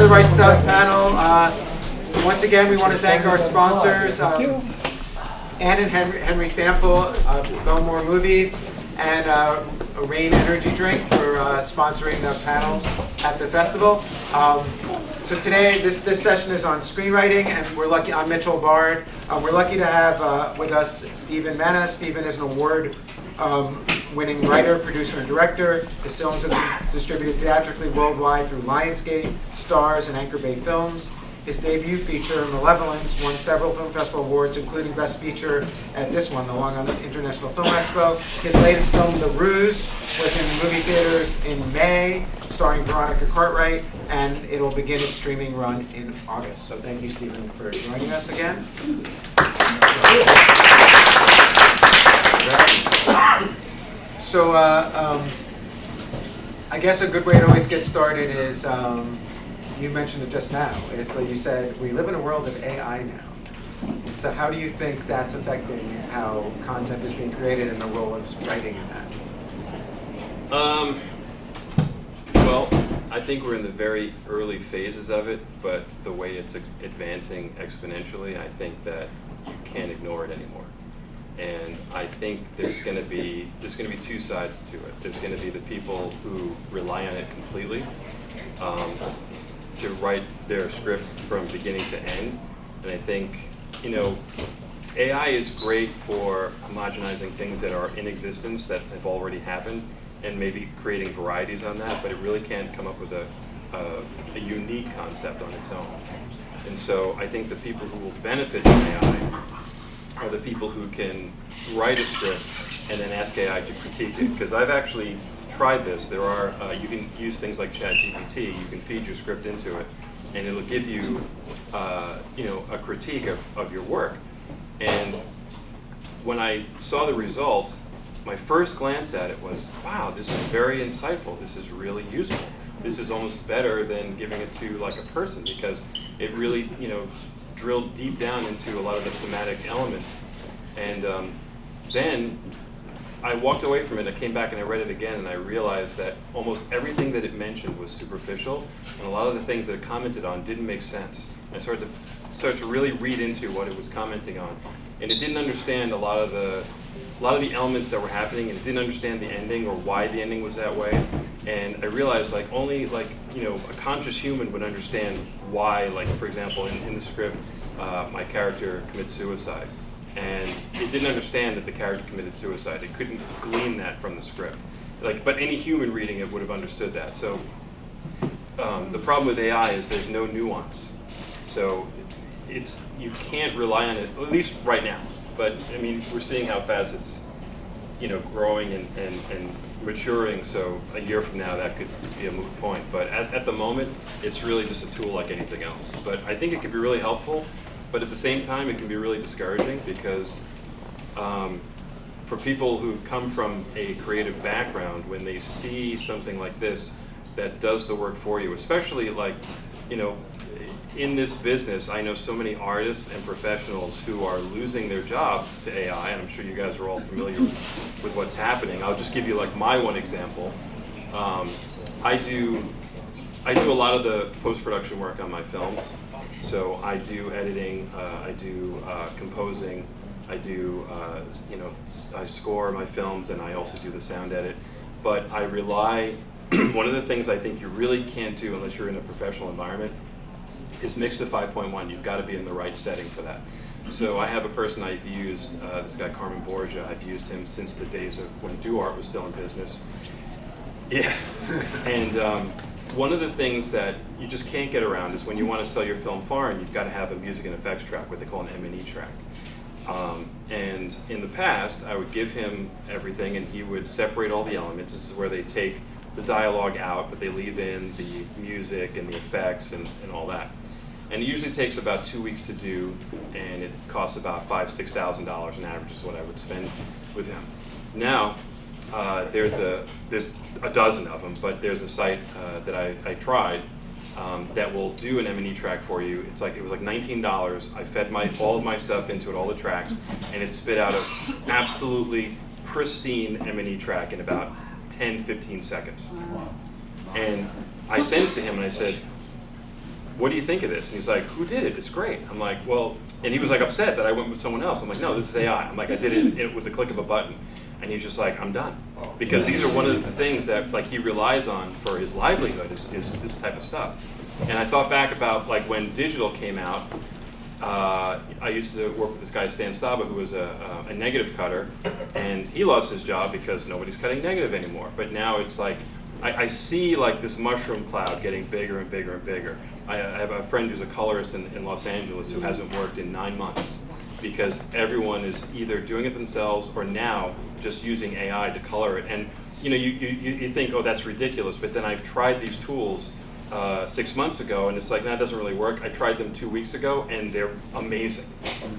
to the Right Stuff panel. Once again, we want to thank our sponsors, Ann and Henry Stample, Belmore Movies, and Rain Energy Drink for sponsoring the panels at the festival. So today, this session is on screenwriting, and we're lucky. I'm Mitchel Bard. We're lucky to have with us Stephen Mena. Stephen is an award-winning writer, producer, and director. His films have been distributed theatrically worldwide through Lionsgate, Stars, and Anchor Bay Films. His debut feature, Malevolence, won several film festival awards, including Best Feature at this one, the Long Island International Film Expo. His latest film, The Ruse, was in movie theaters in May, starring Veronica Cartwright, and it'll begin its streaming run in August. So thank you, Stephen, for joining us again. So I guess a good way to always get started is, you mentioned it just now. It's like you said, we live in a world of AI now. So how do you think that's affecting how content is being created and the role of writing in that? Well, I think we're in the very early phases of it, but the way it's advancing exponentially, I think that you can't ignore it anymore. And I think there's going to be two sides to it. There's going to be the people who rely on it completely, to write their script from beginning to end. And I think, AI is great for homogenizing things that are in existence that have already happened and maybe creating varieties on that, but it really can't come up with a unique concept on its own. And so I think the people who will benefit from AI are the people who can write a script and then ask AI to critique it. Because I've actually tried this. There are, you can use things like ChatGPT. You can feed your script into it, and it'll give you, a critique of your work. And when I saw the result, my first glance at it was, wow, this is very insightful. This is really useful. This is almost better than giving it to like a person, because it really, drilled deep down into a lot of the thematic elements. And then I walked away from it, I came back and I read it again, and I realized that almost everything that it mentioned was superficial, and a lot of the things that it commented on didn't make sense. And I started to really read into what it was commenting on. And it didn't understand a lot of the elements that were happening, and it didn't understand the ending or why the ending was that way. And I realized only a conscious human would understand why, for example, in the script, my character commits suicide. And it didn't understand that the character committed suicide. It couldn't glean that from the script. But any human reading it would have understood that. So the problem with AI is there's no nuance. So you can't rely on it, at least right now. But I mean, we're seeing how fast it's growing and maturing. So a year from now, that could be a moot point. But at the moment, it's really just a tool like anything else. But I think it can be really helpful. But at the same time, it can be really discouraging, because for people who come from a creative background, when they see something like this that does the work for you, especially in this business, I know so many artists and professionals who are losing their job to AI, and I'm sure you guys are all familiar with what's happening. I'll just give you my one example. I do a lot of the post-production work on my films. So I do editing, I do composing, I do, I score my films, and I also do the sound edit. But I rely, one of the things I think you really can't do unless you're in a professional environment is mix to 5.1. You've got to be in the right setting for that. So I have a person I've used, this guy Carmen Borgia. I've used him since the days of when DuArt was still in business. Yeah, and one of the things that you just can't get around is when you want to sell your film foreign, you've got to have a music and effects track, what they call an M&E track. And in the past, I would give him everything, and he would separate all the elements. This is where they take the dialogue out, but they leave in the music and the effects and all that. And it usually takes about 2 weeks to do, and it costs about $5,000 to $6,000 an average is what I would spend with him. Now, there's a dozen of them, but there's a site that I tried that will do an M&E track for you. It was like $19. I fed all of my stuff into it, all the tracks, and it spit out an absolutely pristine M&E track in about 10, 15 seconds. And I sent it to him and I said, what do you think of this? And he's like, who did it? It's great. I'm like, well, and he was like upset that I went with someone else. I'm like, no, this is AI. I'm like, I did it with the click of a button. And he's just like, I'm done. Because these are one of the things that like he relies on for his livelihood is this type of stuff. And I thought back about like when digital came out, I used to work with this guy, Stan Staba, who was a negative cutter, and he lost his job because nobody's cutting negative anymore. But now it's like, I see like this mushroom cloud getting bigger and bigger and bigger. I have a friend who's a colorist in Los Angeles who hasn't worked in 9 months because everyone is either doing it themselves or now just using AI to color it. And you know, you think, oh, that's ridiculous, but then I've tried these tools 6 months ago, and it's like, that doesn't really work. I tried them 2 weeks ago, and they're amazing,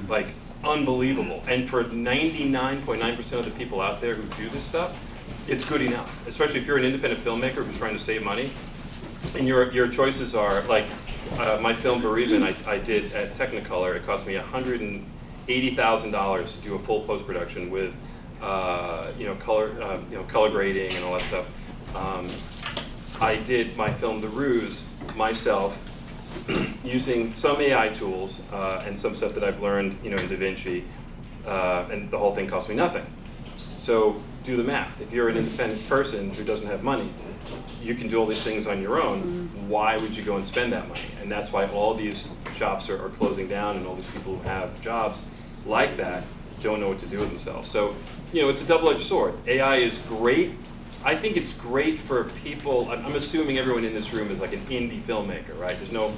like unbelievable. And for 99.9% of the people out there who do this stuff, it's good enough. Especially if you're an independent filmmaker who's trying to save money, and your choices are like my film Bereavement. I did at Technicolor. It cost me $180,000 to do a full post production with color grading and all that stuff. I did my film The Ruse myself using some AI tools and some stuff that I've learned in DaVinci, and the whole thing cost me nothing. So do the math. If you're an independent person who doesn't have money, you can do all these things on your own. Why would you go and spend that money? And that's why all these shops are closing down, and all these people who have jobs like that don't know what to do with themselves. So, it's a double-edged sword. AI is great. I think it's great for people. I'm assuming everyone in this room is like an indie filmmaker, right? There's no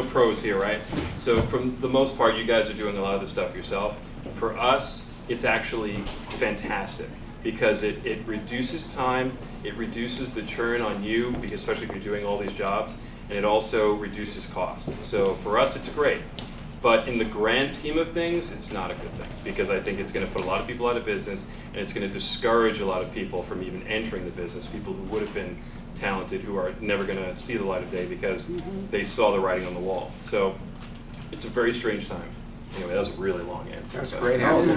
pros here, right? So for the most part, you guys are doing a lot of this stuff yourself. For us, it's actually fantastic because it reduces time, it reduces the churn on you, because especially if you're doing all these jobs, and it also reduces cost. So for us, it's great. But in the grand scheme of things, it's not a good thing, because I think it's going to put a lot of people out of business, and it's going to discourage a lot of people from even entering the business, people who would have been talented, who are never going to see the light of day because they saw the writing on the wall. So it's a very strange time. Anyway, that was a really long answer. That's a great answer.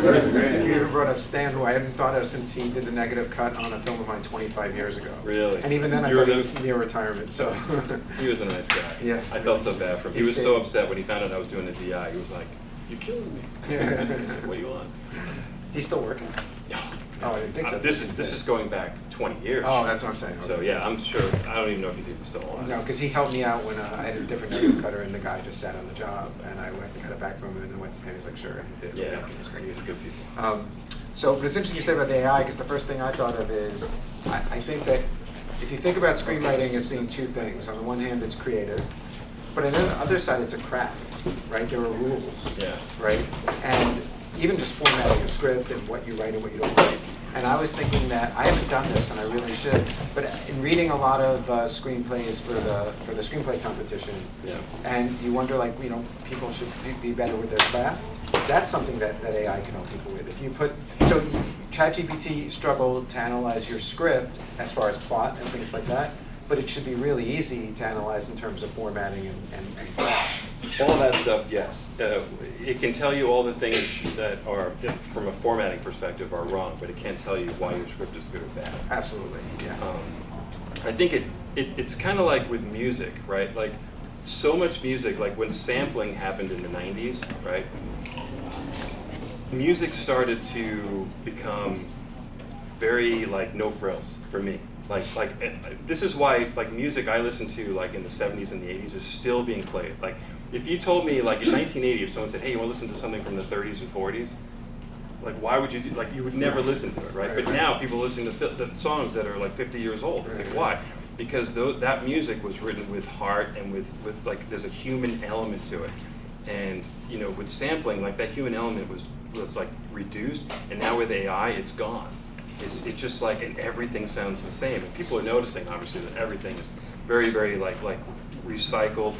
You even brought up Stan, who I hadn't thought of since he did the negative cut on a film of mine 25 years ago. Really? And even then I thought he was near retirement, so. He was a nice guy. Yeah. I felt so bad for him. He was so upset when he found out I was doing the DI. He was like, "You're killing me." I said, "What do you want?" He's still working? Yeah. Oh, I think so. This is going back 20 years. Oh, that's what I'm saying. So yeah, I'm sure. I don't even know if he's even still alive. No, because he helped me out when I had a different negative cutter, and the guy just sat on the job, and I went and got it back from him, and I went to Stan. He's like, "Sure," and he did. Yeah, it was great. he's good people. So, but it's interesting you say about the AI, because the first thing I thought of is, I think that if you think about screenwriting as being two things, on the one hand it's creative, but on the other side it's a craft, right? There are rules, right? And even just formatting a script and what you write and what you don't write. And I was thinking that, I haven't done this and I really should, but in reading a lot of screenplays for the screenplay competition, and you wonder people should be better with their craft, that's something that AI can help people with. If you put, so ChatGPT struggled to analyze your script as far as plot and things like that, but it should be really easy to analyze in terms of formatting and craft. All of that stuff, yes. It can tell you all the things that are, from a formatting perspective, are wrong, but it can't tell you why your script is good or bad. Absolutely, yeah. I think it's kind of like with music, right? Like, so much music, like when sampling happened in the 90s, right? Music started to become very, no frills for me. This is why, music I listened to, in the 70s and the 80s is still being played. If you told me, in 1980, if someone said, "Hey, you want to listen to something from the 30s and 40s?" Why would you do, you would never listen to it, right? But now people listen to the songs that are 50 years old. It's why? Because that music was written with heart and with there's a human element to it. And, with sampling, that human element was reduced, and now with AI, it's gone. It's just and everything sounds the same. And people are noticing, obviously, that everything is very, very, recycled.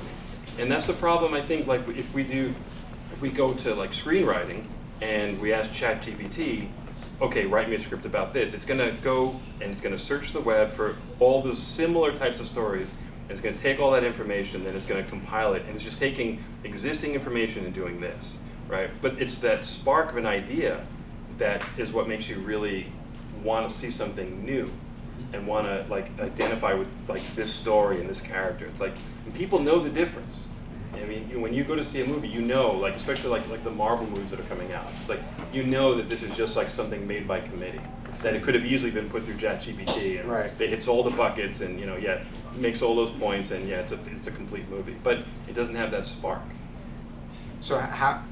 And that's the problem, I think, if we go to screenwriting and we ask ChatGPT, okay, write me a script about this, it's going to go and it's going to search the web for all those similar types of stories, and it's going to take all that information, then it's going to compile it, and it's just taking existing information and doing this, right? But it's that spark of an idea that is what makes you really want to see something new and want to identify with this story and this character. It's and people know the difference. I mean, when you go to see a movie, you know, like especially like the Marvel movies that are coming out, it's like you know that this is just like something made by committee, that it could have easily been put through ChatGPT and it hits all the buckets and makes all those points and it's a complete movie, but it doesn't have that spark. So I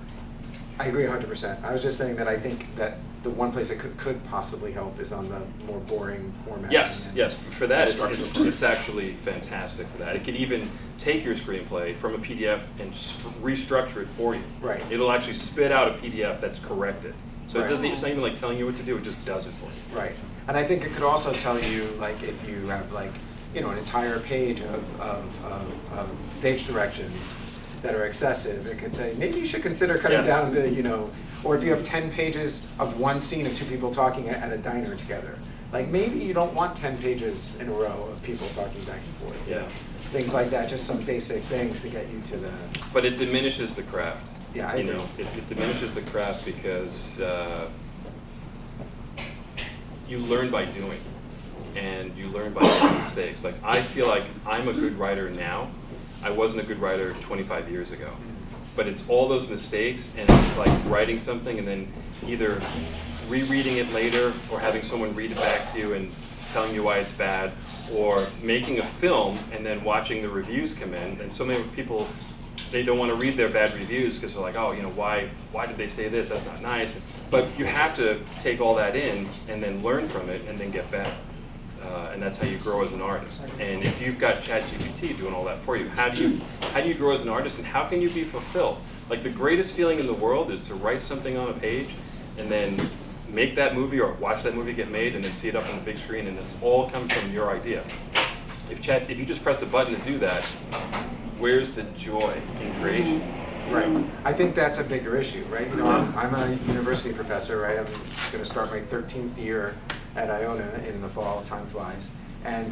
agree 100%. I was just saying that I think that the one place it could possibly help is on the more boring format. Yes, for that it's actually fantastic for that. It could even take your screenplay from a PDF and restructure it for you. Right. It'll actually spit out a PDF that's corrected. So it doesn't. It's not even like telling you what to do. It just does it for you. Right. And I think it could also tell you, like, if you have like, an entire page of stage directions that are excessive, it could say maybe you should consider cutting down the, or if you have 10 pages of one scene of two people talking at a diner together, like maybe you don't want 10 pages in a row of people talking back and forth. Yeah. Things like that, just some basic things to get you to the. But it diminishes the craft. Yeah, I agree. It diminishes the craft because you learn by doing, and you learn by making mistakes. Like I feel like I'm a good writer now. I wasn't a good writer 25 years ago. But it's all those mistakes, and it's like writing something and then either rereading it later or having someone read it back to you and telling you why it's bad, or making a film and then watching the reviews come in. And so many people, they don't want to read their bad reviews because they're like, oh, why did they say this? That's not nice. But you have to take all that in and then learn from it and then get better. And that's how you grow as an artist. And if you've got ChatGPT doing all that for you, how do you grow as an artist, and how can you be fulfilled? Like the greatest feeling in the world is to write something on a page and then make that movie or watch that movie get made and then see it up on the big screen, and it's all come from your idea. If you just press the button to do that, where's the joy in creation? Right. I think that's a bigger issue, right? I'm a university professor, right? I'm going to start my 13th year at Iona in the fall. Time flies, and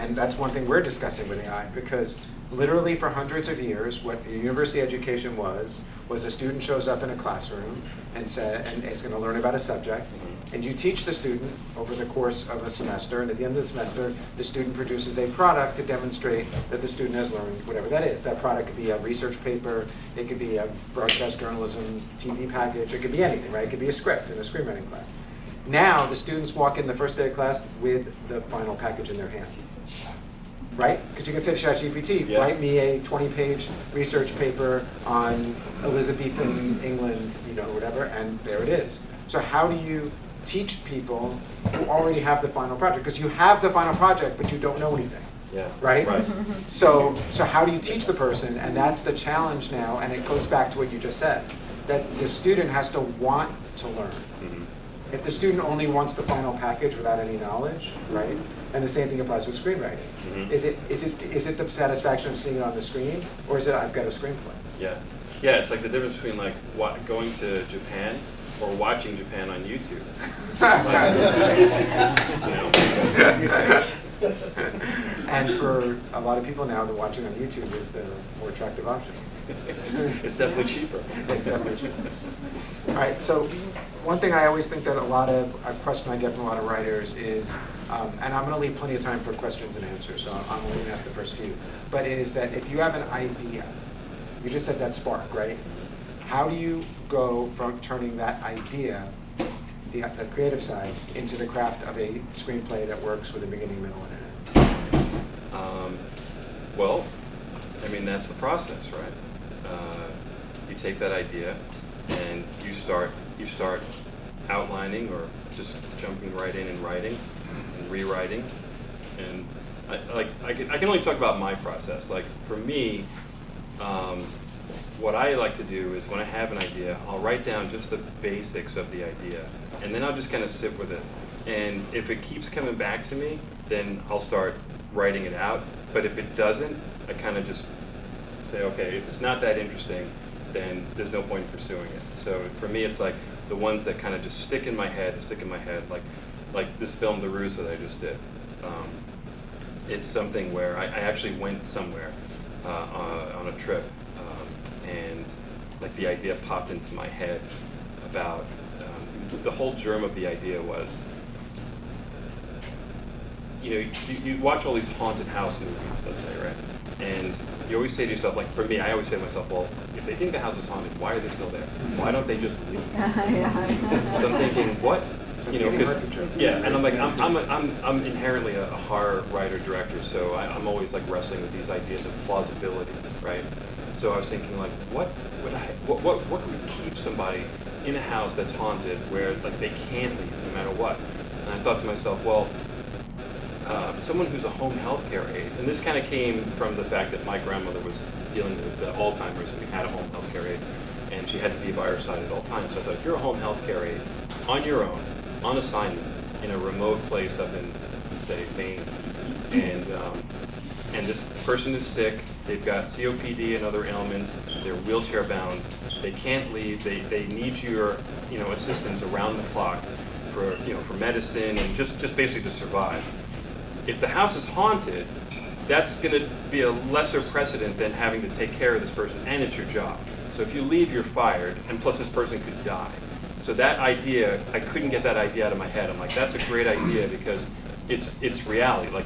that's one thing we're discussing with AI, because literally for hundreds of years, what university education was a student shows up in a classroom and is going to learn about a subject, and you teach the student over the course of a semester, and at the end of the semester, the student produces a product to demonstrate that the student has learned whatever that is. That product could be a research paper, it could be a broadcast journalism TV package, it could be anything, right? It could be a script in a screenwriting class. Now, the students walk in the first day of class with the final package in their hand, right? Because you can say to ChatGPT, write me a 20-page research paper on Elizabethan England, whatever, and there it is. So how do you teach people who already have the final project? Because you have the final project, but you don't know anything. Yeah. Right? So how do you teach the person? And that's the challenge now, and it goes back to what you just said, that the student has to want to learn. If the student only wants the final package without any knowledge, right? And the same thing applies with screenwriting. Is it the satisfaction of seeing it on the screen, or is it I've got a screenplay? Yeah. It's like the difference between like going to Japan or watching Japan on YouTube. And for a lot of people now, the watching on YouTube is the more attractive option. It's definitely cheaper. It's definitely cheaper. All right, so one thing I always think that a question I get from a lot of writers is, and I'm going to leave plenty of time for questions and answers, so I'm only going to ask the first few, but is that if you have an idea, you just said that spark, right? How do you go from turning that idea, the creative side, into the craft of a screenplay that works with a beginning, middle, and end? Well, I mean, that's the process, right? You take that idea and you start outlining or just jumping right in and writing and rewriting. And I can only talk about my process. Like for me, what I like to do is when I have an idea, I'll write down just the basics of the idea, and then I'll just kind of sit with it. And if it keeps coming back to me, then I'll start writing it out. But if it doesn't, I kind of just say, okay, if it's not that interesting, then there's no point in pursuing it. So for me, it's like the ones that kind of just stick in my head, like this film, The Ruse, that I just did. It's something where I actually went somewhere on a trip, and like the idea popped into my head about, the whole germ of the idea was, you watch all these haunted house movies, let's say, right? And you always say to yourself, like for me, I always say to myself, well, if they think the house is haunted, why are they still there? Why don't they just leave? So I'm thinking, what? You know, because yeah, and I'm like, I'm inherently a horror writer director, so I'm always like wrestling with these ideas of plausibility, right? So I was thinking, like, what could keep somebody in a house that's haunted where like they can't leave no matter what? And I thought to myself, well, someone who's a home health care aide, and this kind of came from the fact that my grandmother was dealing with Alzheimer's and we had a home health care aide, and she had to be by her side at all times. So I thought, if you're a home health care aide, on your own, on assignment, in a remote place up in, say, Maine, and this person is sick, they've got COPD and other ailments, they're wheelchair bound, they can't leave, they need your assistance around the clock for medicine and just basically to survive. If the house is haunted, that's going to be a lesser precedent than having to take care of this person, and it's your job. So if you leave, you're fired, and plus this person could die. So that idea, I couldn't get that idea out of my head. I'm like, that's a great idea because it's reality. Like,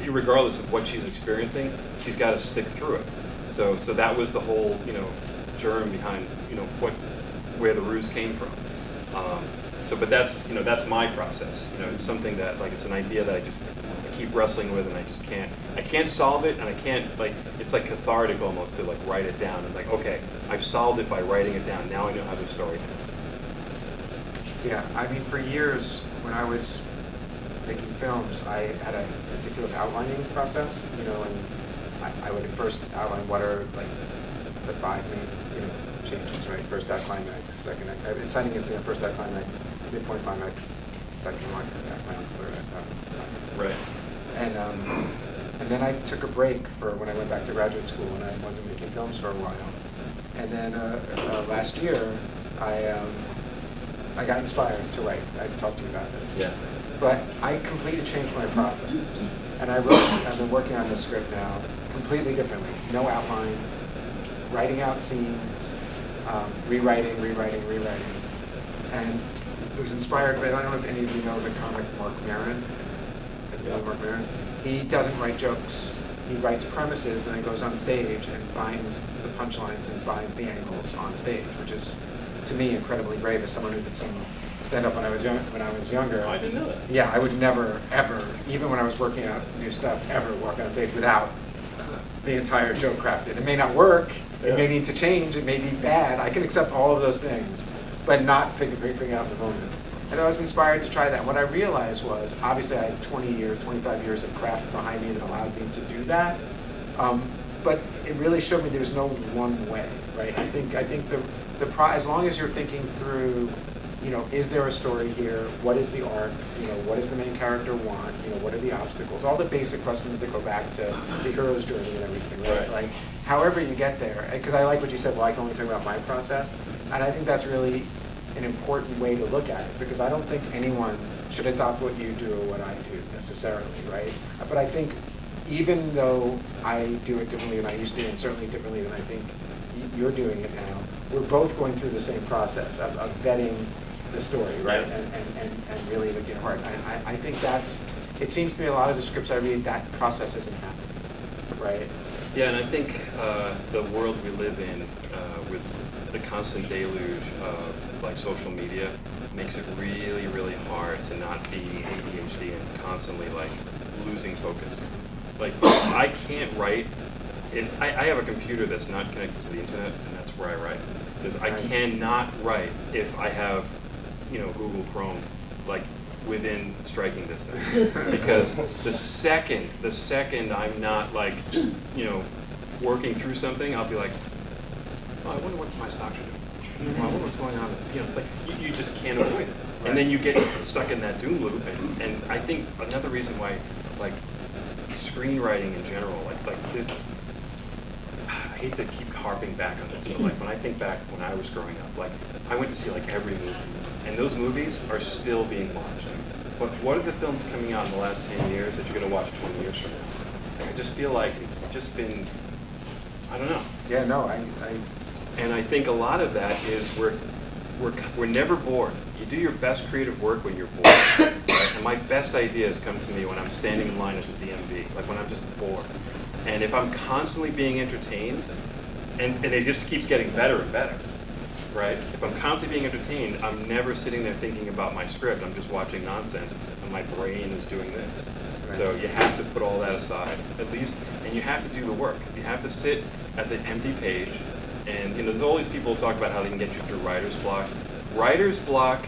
regardless of what she's experiencing, she's got to stick through it. So that was the whole germ behind where the ruse came from. But that's my process. It's something that it's an idea that I keep wrestling with, and I can't solve it, and I can't it's like cathartic almost to write it down and okay, I've solved it by writing it down. Now I know how the story ends. Yeah, I mean, for years when I was making films, I had a meticulous outlining process, and I would first outline what are the 5 main changes, right? First act climax, second act, inciting incident, first act climax, midpoint climax, second act climax, third act climax. Right. And then I took a break for when I went back to graduate school and I wasn't making films for a while. And then last year, I got inspired to write. I've talked to you about this. Yeah. But I completely changed my process. And I've been working on this script now completely differently. No outline, writing out scenes, rewriting. And it was inspired by, I don't know if any of you know the comic Mark Maron. Mark Maron. He doesn't write jokes. He writes premises and then goes on stage and finds the punchlines and finds the angles on stage, which is, to me, incredibly brave as someone who did some stand-up when I was younger. Oh, I didn't know that. Yeah, I would never, ever, even when I was working out new stuff, ever walk on stage without the entire joke crafted. It may not work. It may need to change. It may be bad. I can accept all of those things, but not figuring out in the moment. And I was inspired to try that. What I realized was, obviously I had 25 years of craft behind me that allowed me to do that. But it really showed me there's no one way, right? I think as long as you're thinking through, is there a story here? What is the arc? What does the main character want? What are the obstacles? All the basic questions that go back to the hero's journey and everything, right? Like, however you get there, because I like what you said, well, I can only talk about my process. And I think that's really an important way to look at it, because I don't think anyone should adopt what you do or what I do necessarily, right? But I think even though I do it differently than I used to, and certainly differently than I think you're doing it now, we're both going through the same process of vetting the story, right? And really looking at heart. I think it seems to me a lot of the scripts I read, that process isn't happening, right? Yeah, and I think the world we live in with the constant deluge of social media makes it really, really hard to not be ADHD and constantly losing focus. I can't write. I have a computer that's not connected to the internet, and that's where I write. Because I cannot write if I have, Google Chrome, within striking distance. Because the second I'm not working through something, I'll be like, oh, I wonder what my stocks are doing. I wonder what's going on. You just can't avoid it. And then you get stuck in that doom loop. And I think another reason why, screenwriting in general, I hate to keep harping back on this, but when I think back when I was growing up, I went to see every movie, and those movies are still being watched. But what are the films coming out in the last 10 years that you're going to watch 20 years from now? I just feel like it's just been, I don't know. Yeah, no, And I think a lot of that is we're never bored. You do your best creative work when you're bored. Right? And my best ideas come to me when I'm standing in line at the DMV, when I'm just bored. And if I'm constantly being entertained, and it just keeps getting better and better, right? If I'm constantly being entertained, I'm never sitting there thinking about my script. I'm just watching nonsense, and my brain is doing this. Right. So you have to put all that aside, at least, and you have to do the work. You have to sit at the empty page, and there's all these people who talk about how they can get you through writer's block. Writer's block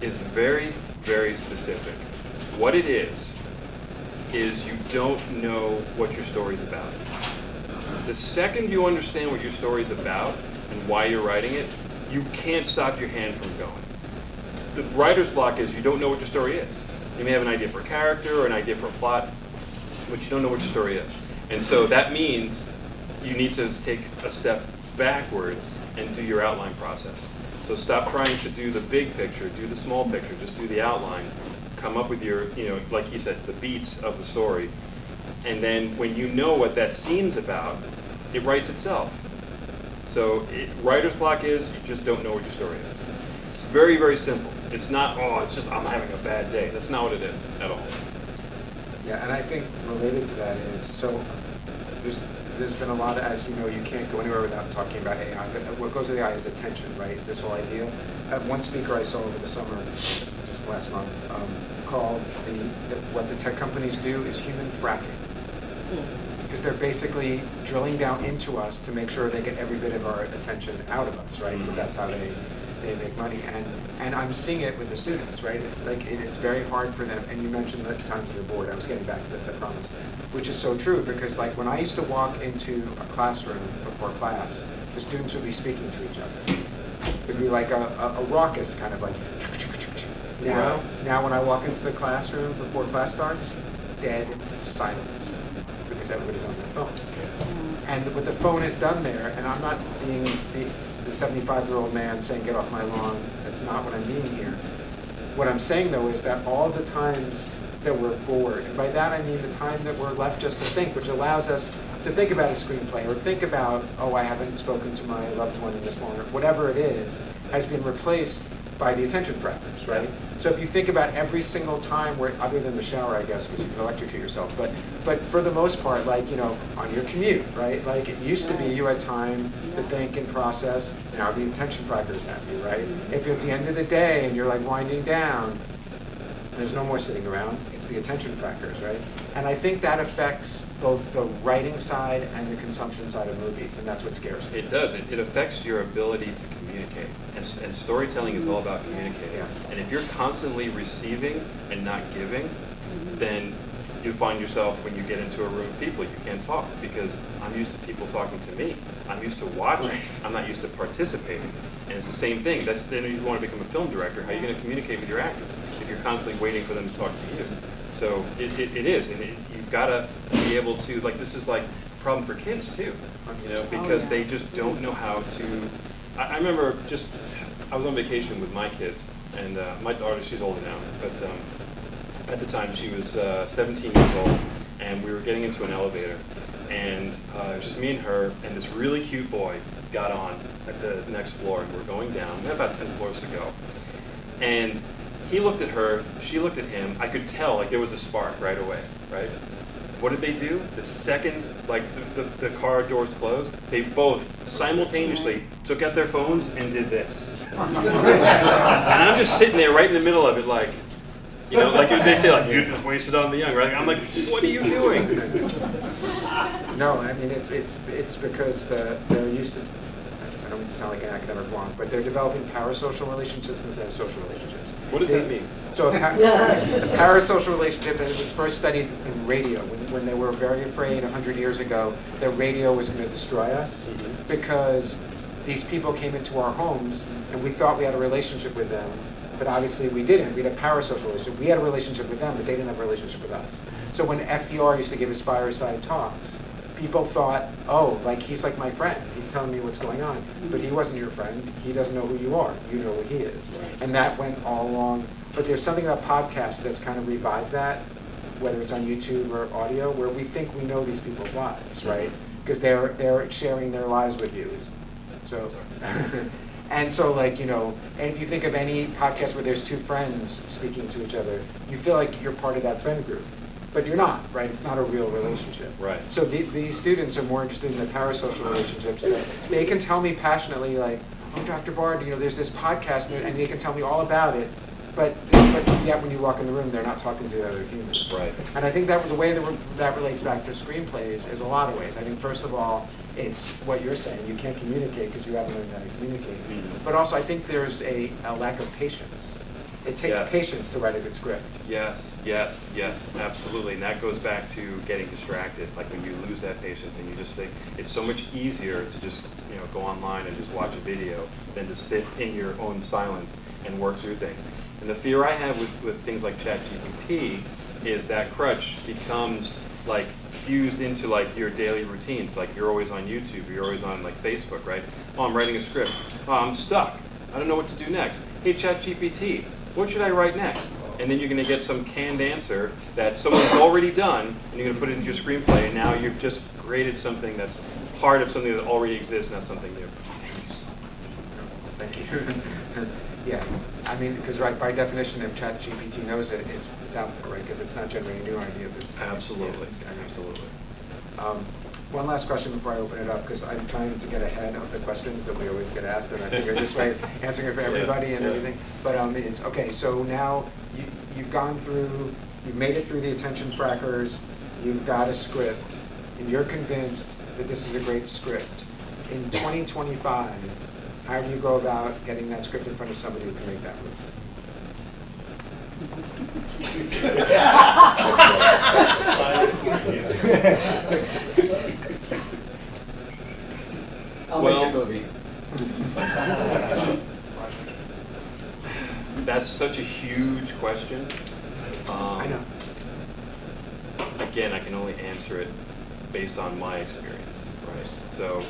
is very, very specific. What it is you don't know what your story's about. The second you understand what your story's about and why you're writing it, you can't stop your hand from going. The writer's block is you don't know what your story is. You may have an idea for a character or an idea for a plot, but you don't know what your story is. And so that means you need to take a step backwards and do your outline process. So stop trying to do the big picture, do the small picture, just do the outline. Come up with your, like he said, the beats of the story. And then when you know what that scene's about, it writes itself. So writer's block is you just don't know what your story is. It's very, very simple. It's not, it's just I'm having a bad day. That's not what it is at all. Yeah, and I think related to that is, so there's been a lot of, as you know, you can't go anywhere without talking about AI. But what goes with AI is attention, right? This whole idea. One speaker I saw over the summer, just last month, called what the tech companies do is human fracking. Because they're basically drilling down into us to make sure they get every bit of our attention out of us, right? Because that's how they make money. And I'm seeing it with the students, right? It's like it's very hard for them. And you mentioned the times you're bored. I was getting back to this, I promise. Which is so true, because like when I used to walk into a classroom before class, the students would be speaking to each other. It'd be like a raucous kind of like. Now when I walk into the classroom before class starts, dead silence, because everybody's on their phone. And what the phone has done there, and I'm not being the 75-year-old man saying get off my lawn, that's not what I'm being here. What I'm saying though is that all the times that we're bored, and by that I mean the time that we're left just to think, which allows us to think about a screenplay or think about, I haven't spoken to my loved one in this long, or whatever it is, has been replaced by the attention fractors, right? So if you think about every single time where, other than the shower, I guess, because you can electrocute yourself, but for the most part, like, on your commute, right? Like it used to be you had time to think and process, now the attention fractors have you, right? If you're at the end of the day and you're like winding down, there's no more sitting around, it's the attention fractors, right? And I think that affects both the writing side and the consumption side of movies, and that's what scares me. It does. It affects your ability to communicate. And storytelling is all about communicating. Yes. And if you're constantly receiving and not giving, then you find yourself, when you get into a room of people, you can't talk, because I'm used to people talking to me. I'm used to watching. Right. I'm not used to participating. And it's the same thing. Then you want to become a film director. How are you going to communicate with your actors if you're constantly waiting for them to talk to you? So it is, and you've got to be able to, like, this is like a problem for kids too, because they just don't know how to. I remember I was on vacation with my kids, and my daughter, she's older now, but at the time she was 17 years old, and we were getting into an elevator, and it was just me and her, and this really cute boy got on at the next floor, and we're going down. We had about 10 floors to go, and he looked at her, she looked at him. I could tell, like, there was a spark right away, right? What did they do? The second, like, the car doors closed, they both simultaneously took out their phones and did this. And I'm just sitting there right in the middle of it, like, like they say, like, youth is wasted on the young, right? I'm like, what are you doing? No, I mean, it's because they're used to, I don't mean to sound like an academic wonk, but they're developing parasocial relationships instead of social relationships. What does that mean? So a parasocial relationship, and it was first studied in radio, when they were very afraid 100 years ago that radio was going to destroy us, because these people came into our homes and we thought we had a relationship with them, but obviously we didn't. We had a parasocial relationship. We had a relationship with them, but they didn't have a relationship with us. So when FDR used to give his fireside talks, people thought, like, he's like my friend. He's telling me what's going on. But he wasn't your friend. He doesn't know who you are. You know who he is. And that went all along. But there's something about podcasts that's kind of revived that, whether it's on YouTube or audio, where we think we know these people's lives, right? Because they're sharing their lives with you. So, and so, like, and if you think of any podcast where there's two friends speaking to each other, you feel like you're part of that friend group. but you're not, right? It's not a real relationship. Right. So these students are more interested in the parasocial relationships that they can tell me passionately, like, oh, Dr. Bard, there's this podcast, and they can tell me all about it, but yet when you walk in the room, they're not talking to the other humans. Right. And I think that the way that relates back to screenplays is a lot of ways. I think, first of all, it's what you're saying. You can't communicate because you haven't learned how to communicate. Mm-hmm. But also, I think there's a lack of patience. It takes Yes. patience to write a good script. Yes, absolutely. And that goes back to getting distracted. Like when you lose that patience and you just think it's so much easier to just go online and just watch a video than to sit in your own silence and work through things. And the fear I have with things like ChatGPT is that crutch becomes like fused into like your daily routines. Like you're always on YouTube, you're always on like Facebook, right? Oh, I'm writing a script. Oh, I'm stuck. I don't know what to do next. Hey, ChatGPT, what should I write next? And then you're going to get some canned answer that someone's already done, and you're going to put it into your screenplay, and now you've just created something that's part of something that already exists, not something new. Thank you. Yeah, I mean, because by definition, if ChatGPT knows it, it's out there, right? Because it's not generating new ideas. Absolutely. Absolutely. One last question before I open it up, because I'm trying to get ahead of the questions that we always get asked, and I figure this way, answering it for everybody and everything. But okay, so now you've gone through, you've made it through the attention frackers, you've got a script, and you're convinced that this is a great script. In 2025, how do you go about getting that script in front of somebody who can make that movie? I'll make a movie. That's such a huge question. I know. Again, I can only answer it based on my experience, right? So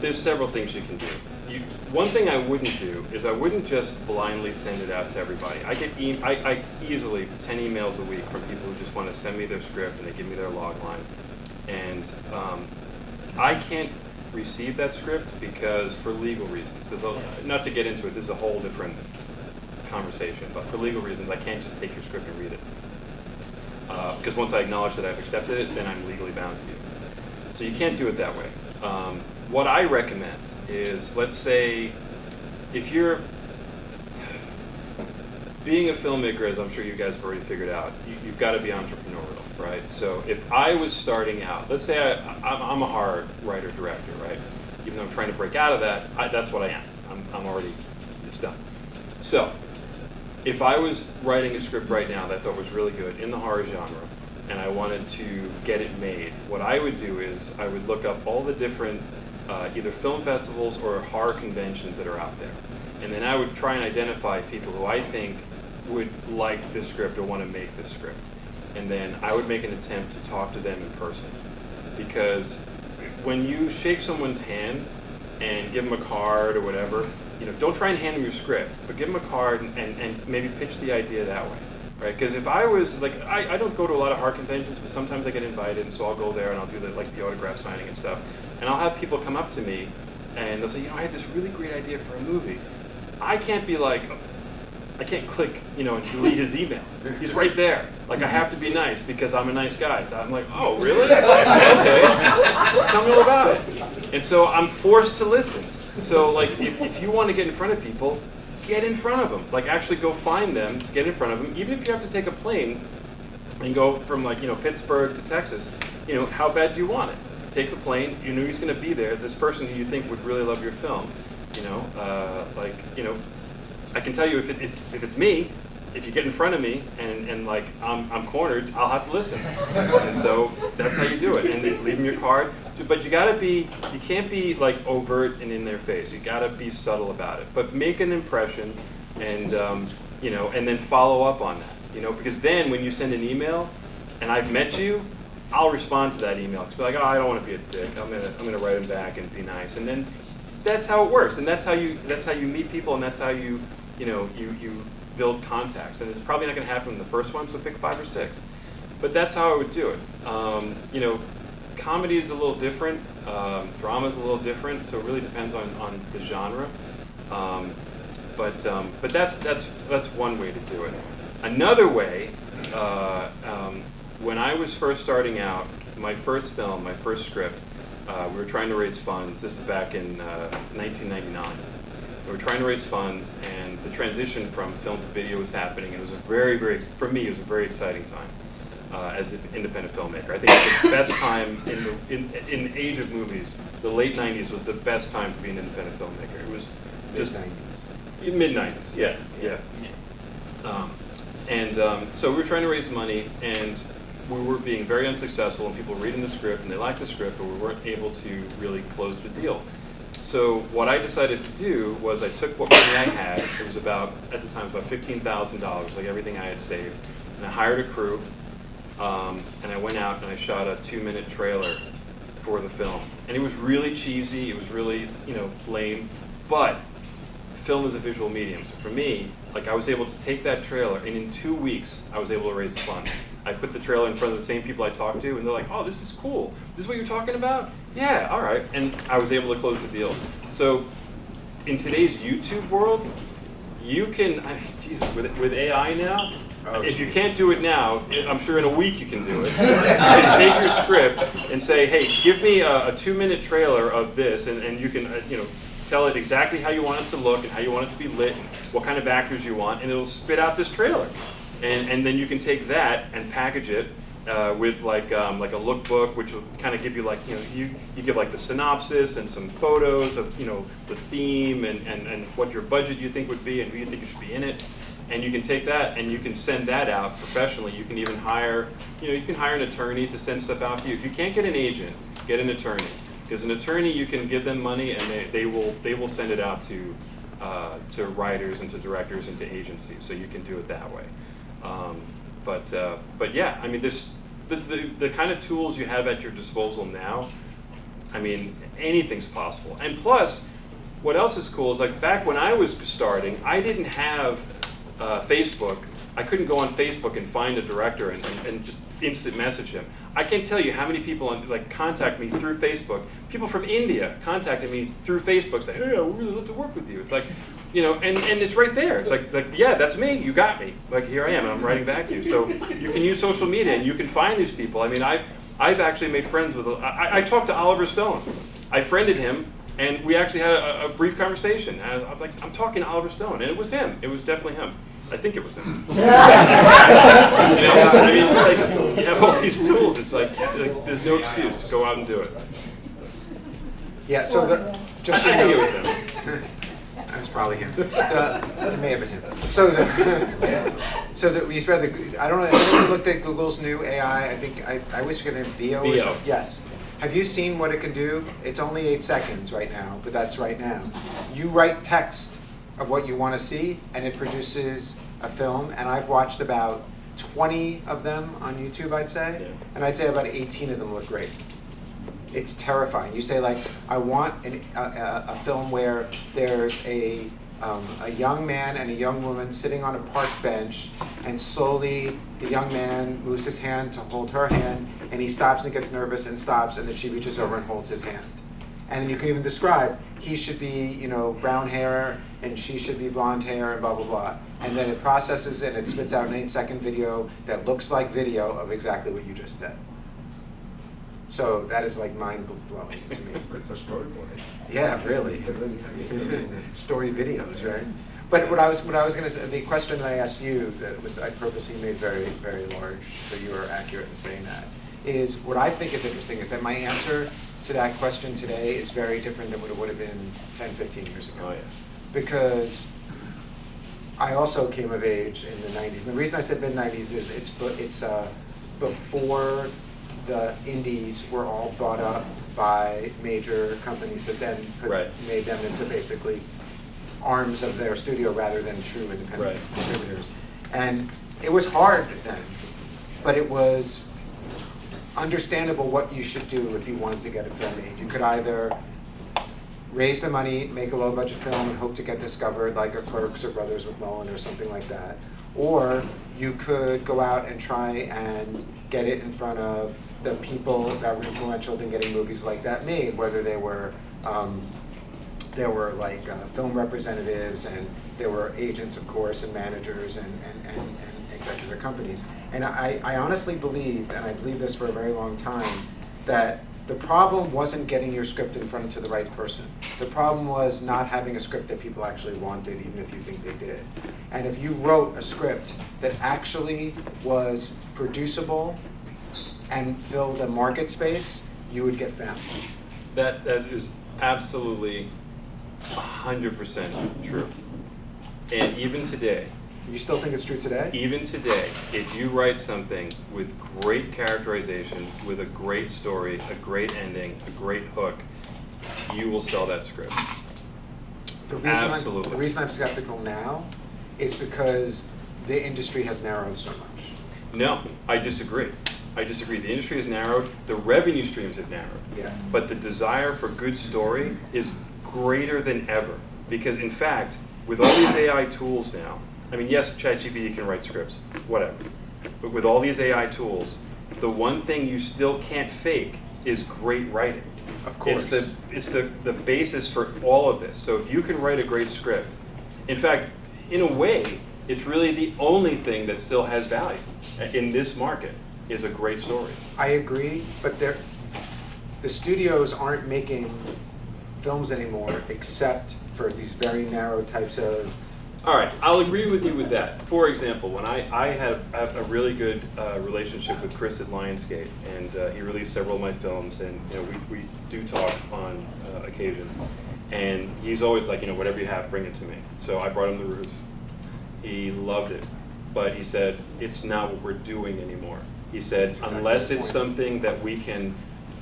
there's several things you can do. One thing I wouldn't do is I wouldn't just blindly send it out to everybody. I get I easily 10 emails a week from people who just want to send me their script and they give me their log line. And I can't receive that script because for legal reasons. Not to get into it, this is a whole different conversation, but for legal reasons I can't just take your script and read it. Because once I acknowledge that I've accepted it, then I'm legally bound to you. So you can't do it that way. What I recommend is, let's say, if you're being a filmmaker, as I'm sure you guys have already figured out, you've got to be entrepreneurial, right? So if I was starting out, let's say I'm a horror writer, director, right? Even though I'm trying to break out of that, that's what I am. I'm already, it's done. So if I was writing a script right now that I thought was really good in the horror genre, and I wanted to get it made, what I would do is I would look up all the different either film festivals or horror conventions that are out there. And then I would try and identify people who I think would like this script or want to make this script. And then I would make an attempt to talk to them in person. Because when you shake someone's hand and give them a card or whatever, don't try and hand them your script, but give them a card and maybe pitch the idea that way. Right? Because if I was, I don't go to a lot of horror conventions, but sometimes I get invited, and so I'll go there and I'll do the autograph signing and stuff. And I'll have people come up to me and they'll say, I had this really great idea for a movie. I can't be like, I can't click, and delete his email. He's right there. I have to be nice because I'm a nice guy. So I'm like, oh, really? Okay. Tell me all about it. And so I'm forced to listen. So if you want to get in front of people, get in front of them. Actually go find them, get in front of them. Even if you have to take a plane and go from Pittsburgh to Texas, how bad do you want it? Take the plane, he's going to be there, this person who you think would really love your film. I can tell you if it's me, if you get in front of me and I'm cornered, I'll have to listen. And so that's how you do it. And then leave them your card. But you can't be overt and in their face. You got to be subtle about it. But make an impression and and then follow up on that. Because then when you send an email and I've met you, I'll respond to that email. Be like, I don't want to be a dick. I'm gonna write him back and be nice. And then that's how it works. And that's how you meet people, and that's how you build contacts. And it's probably not going to happen in the first one, so pick 5 or 6. But that's how I would do it. Comedy is a little different. Drama is a little different. So it really depends on the genre. But that's one way to do it. Another way, when I was first starting out, my first film, my first script, we were trying to raise funds. This is back in 1999. We were trying to raise funds, and the transition from film to video was happening. And it was a for me, it was a very exciting time as an independent filmmaker. I think it was the best time in the age of movies. The late 90s was the best time to be an independent filmmaker. It was just mid-90s, yeah. So we were trying to raise money, and we were being very unsuccessful, and people were reading the script, and they liked the script, but we weren't able to really close the deal. So what I decided to do was I took what money I had, it was about, at the time, about $15,000, like everything I had saved, and I hired a crew, and I went out and I shot a 2-minute trailer for the film. And it was really cheesy, it was really, lame, but film is a visual medium. So for me, like, I was able to take that trailer, and in 2 weeks, I was able to raise the funds. I put the trailer in front of the same people I talked to, and they're like, oh, this is cool. This is what you're talking about? Yeah, all right. And I was able to close the deal. So in today's YouTube world, you can, with AI now, if you can't do it now, I'm sure in a week you can do it. You can take your script and say, hey, give me a 2-minute trailer of this, and you can, tell it exactly how you want it to look and how you want it to be lit and what kind of actors you want, and it'll spit out this trailer. And then you can take that and package it with like a lookbook, which will kind of give you you give like the synopsis and some photos of the theme and what your budget you think would be and who you think you should be in it. And you can take that and you can send that out professionally. You can even hire an attorney to send stuff out to you. If you can't get an agent, get an attorney, because an attorney, you can give them money and they will send it out to writers and to directors and to agencies. So you can do it that way. But yeah, I mean, the kind of tools you have at your disposal now, I mean, anything's possible. And plus, what else is cool is, like, back when I was starting, I didn't have Facebook. I couldn't go on Facebook and find a director and just instant message him. I can't tell you how many people contact me through Facebook. People from India contacted me through Facebook saying, hey, I would really love to work with you. It's like, and it's right there. It's like, yeah, that's me. You got me. Like, here I am, and I'm writing back to you. So you can use social media, and you can find these people. I mean, I've actually made friends with. I talked to Oliver Stone. I friended him, and we actually had a brief conversation. And I was like, I'm talking to Oliver Stone, and it was him. It was definitely him. I think it was him. I mean, you have all these tools. It's like there's no excuse. Go out and do it. Yeah. So just so I think you it know, was him. That's probably him. It may have been him. So we spent I don't know. Have you ever looked at Google's new AI? I think I always forget their name. VO. Yes. Have you seen what it can do? It's only 8 seconds right now, but that's right now. You write text of what you want to see, and it produces a film. And I've watched about 20 of them on YouTube, I'd say, yeah. And I'd say about 18 of them look great. It's terrifying. You say, like, I want a film where there's a young man and a young woman sitting on a park bench, and slowly the young man moves his hand to hold her hand, and he stops and gets nervous and stops, and then she reaches over and holds his hand. And then you can even describe, he should be, brown hair, and she should be blonde hair, and blah, blah, blah. And then it processes it, and it spits out an 8-second video that looks like video of exactly what you just said. So that is like mind-blowing to me. Good for storyboarding. Yeah, really. Story videos, right? But what I was going to say, the question that I asked you, that was I purposely made very, very large, so you were accurate in saying that, is what I think is interesting is that my answer to that question today is very different than what it would have been 10, 15 years ago. Oh, yeah. Because I also came of age in the 90s. And the reason I said mid-90s is it's before the indies were all bought up by major companies that then made them into basically arms of their studio rather than true independent distributors. And it was hard then, but it was understandable what you should do if you wanted to get a film made. You could either raise the money, make a low-budget film, and hope to get discovered like a Clerks or Brothers McMullen or something like that. Or you could go out and try and get it in front of the people that were influential in getting movies like that made, whether they were film representatives, and there were agents, of course, and managers and executives at companies. And I honestly believe, and I believe this for a very long time, that the problem wasn't getting your script in front of the right person. The problem was not having a script that people actually wanted, even if you think they did. And if you wrote a script that actually was producible and filled a market space, you would get found. That is absolutely 100% true. And even today, You still think it's true today? even today, if you write something with great characterization, with a great story, a great ending, a great hook, you will sell that script. Absolutely. The reason I'm skeptical now is because the industry has narrowed so much. No, I disagree. I disagree. The industry has narrowed, the revenue streams have narrowed. Yeah. But the desire for good story is greater than ever. Because in fact, with all these AI tools now, I mean, yes, ChatGPT can write scripts, whatever. But with all these AI tools, the one thing you still can't fake is great writing. Of course. It's the basis for all of this. So if you can write a great script, in fact, in a way, it's really the only thing that still has value in this market is a great story. I agree, but the studios aren't making films anymore except for these very narrow types of. All right, I'll agree with you with that. For example, when I have a really good relationship with Chris at Lionsgate, and he released several of my films, and we do talk on occasion. And he's always like, whatever you have, bring it to me. So I brought him The Ruse. He loved it, but he said, it's not what we're doing anymore. He said, exactly unless the it's point. something that we can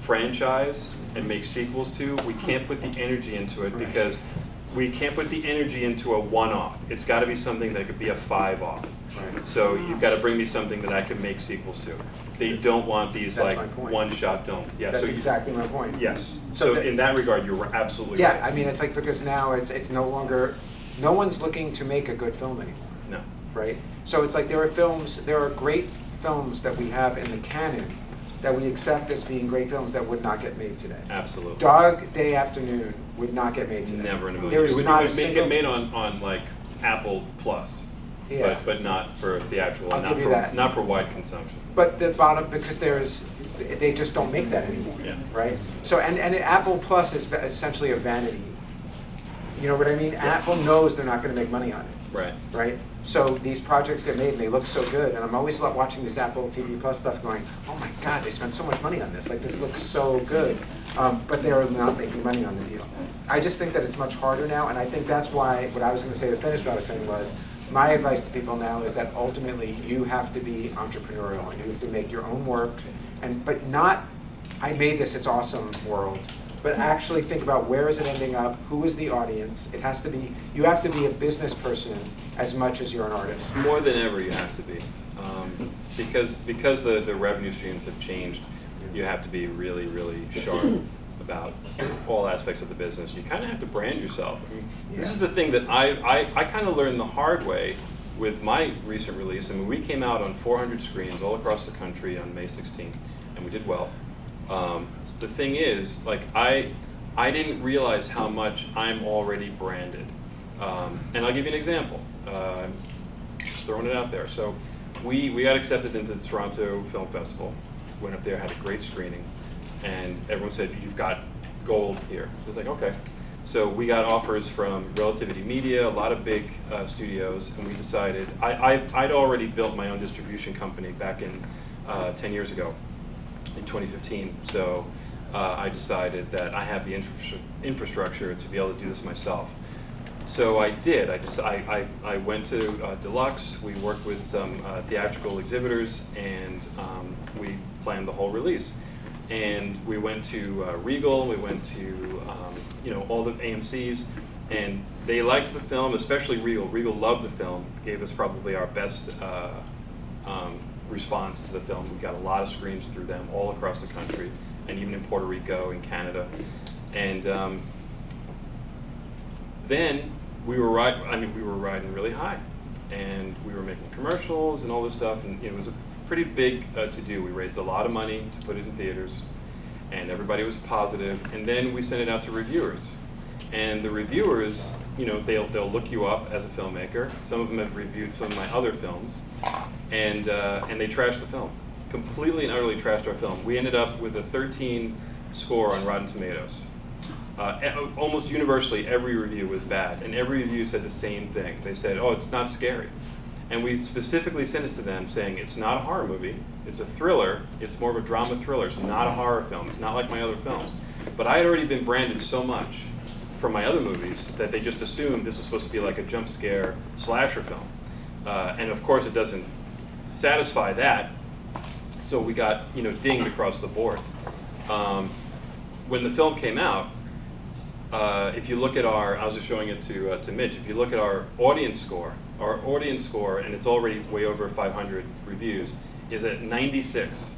franchise and make sequels to, we can't put the energy into it Right. because we can't put the energy into a one-off. It's got to be something that could be a five-off. Right. So you've got to bring me something that I can make sequels to. They don't want these That's like my point. one-shot films. Yeah, That's so exactly my point. yes. So So the- in that regard, you're absolutely Yeah, right. I mean, it's like because now it's no longer, no one's looking to make a good film anymore, No. right? So it's like there are great films that we have in the canon that we accept as being great films that would not get made today. Absolutely. Dog Day Afternoon would not get made today. Never in a million. There is It would not a get single. made on like Apple Plus, Yeah. but not for theatrical, I'll and give you that. not for wide consumption. But the bottom, because they just don't make that anymore, Yeah. right? So, and Apple Plus is essentially a vanity. You know what I mean? Apple knows they're not gonna make money on it, Right. right? So these projects get made and they look so good, and I'm always watching this Apple TV Plus stuff going, oh my God, they spent so much money on this, like this looks so good. But they're not making money on the deal. I just think that it's much harder now, and I think that's why, what I was gonna say to finish what I was saying was, my advice to people now is that ultimately you have to be entrepreneurial and you have to make your own work, but not, I made this, it's awesome world, but actually think about where is it ending up, who is the audience. It has to be, you have to be a business person as much as you're an artist. More than ever, you have to be, because the revenue streams have changed. You have to be really, really sharp about all aspects of the business. You kind of have to brand yourself. I mean, This is the thing that I kind of learned the hard way with my recent release. I mean, we came out on 400 screens all across the country on May 16th, and we did well. The thing is, like, I didn't realize how much I'm already branded. And I'll give you an example. Just throwing it out there. So we got accepted into the Toronto Film Festival. Went up there, had a great screening, and everyone said, you've got gold here. So it's like, okay. So we got offers from Relativity Media, a lot of big studios, and we decided, I'd already built my own distribution company back in 10 years ago, in 2015. So I decided that I have the infrastructure to be able to do this myself. So I did. I went to Deluxe. We worked with some theatrical exhibitors, and we planned the whole release. And we went to Regal. We went to all the AMCs, and they liked the film, especially Regal. Regal loved the film. Gave us probably our best response to the film. We got a lot of screens through them all across the country, and even in Puerto Rico and Canada. And then we were riding really high, and we were making commercials and all this stuff, and it was a pretty big to-do. We raised a lot of money to put it in theaters, and everybody was positive. And then we sent it out to reviewers, and the reviewers you know, they'll look you up as a filmmaker. Some of them have reviewed some of my other films, and they trashed the film, completely and utterly trashed our film. We ended up with a 13 score on Rotten Tomatoes. Almost universally, every review was bad, and every review said the same thing. They said, "Oh, it's not scary," and we specifically sent it to them saying, "It's not a horror movie. It's a thriller. It's more of a drama thriller. It's not a horror film. It's not like my other films." But I had already been branded so much from my other movies that they just assumed this was supposed to be like a jump scare slasher film, and of course it doesn't satisfy that. So we got, you know, dinged across the board. When the film came out, if you look at I was just showing it to Mitch, if you look at our audience score, and it's already way over 500 reviews, is at 96.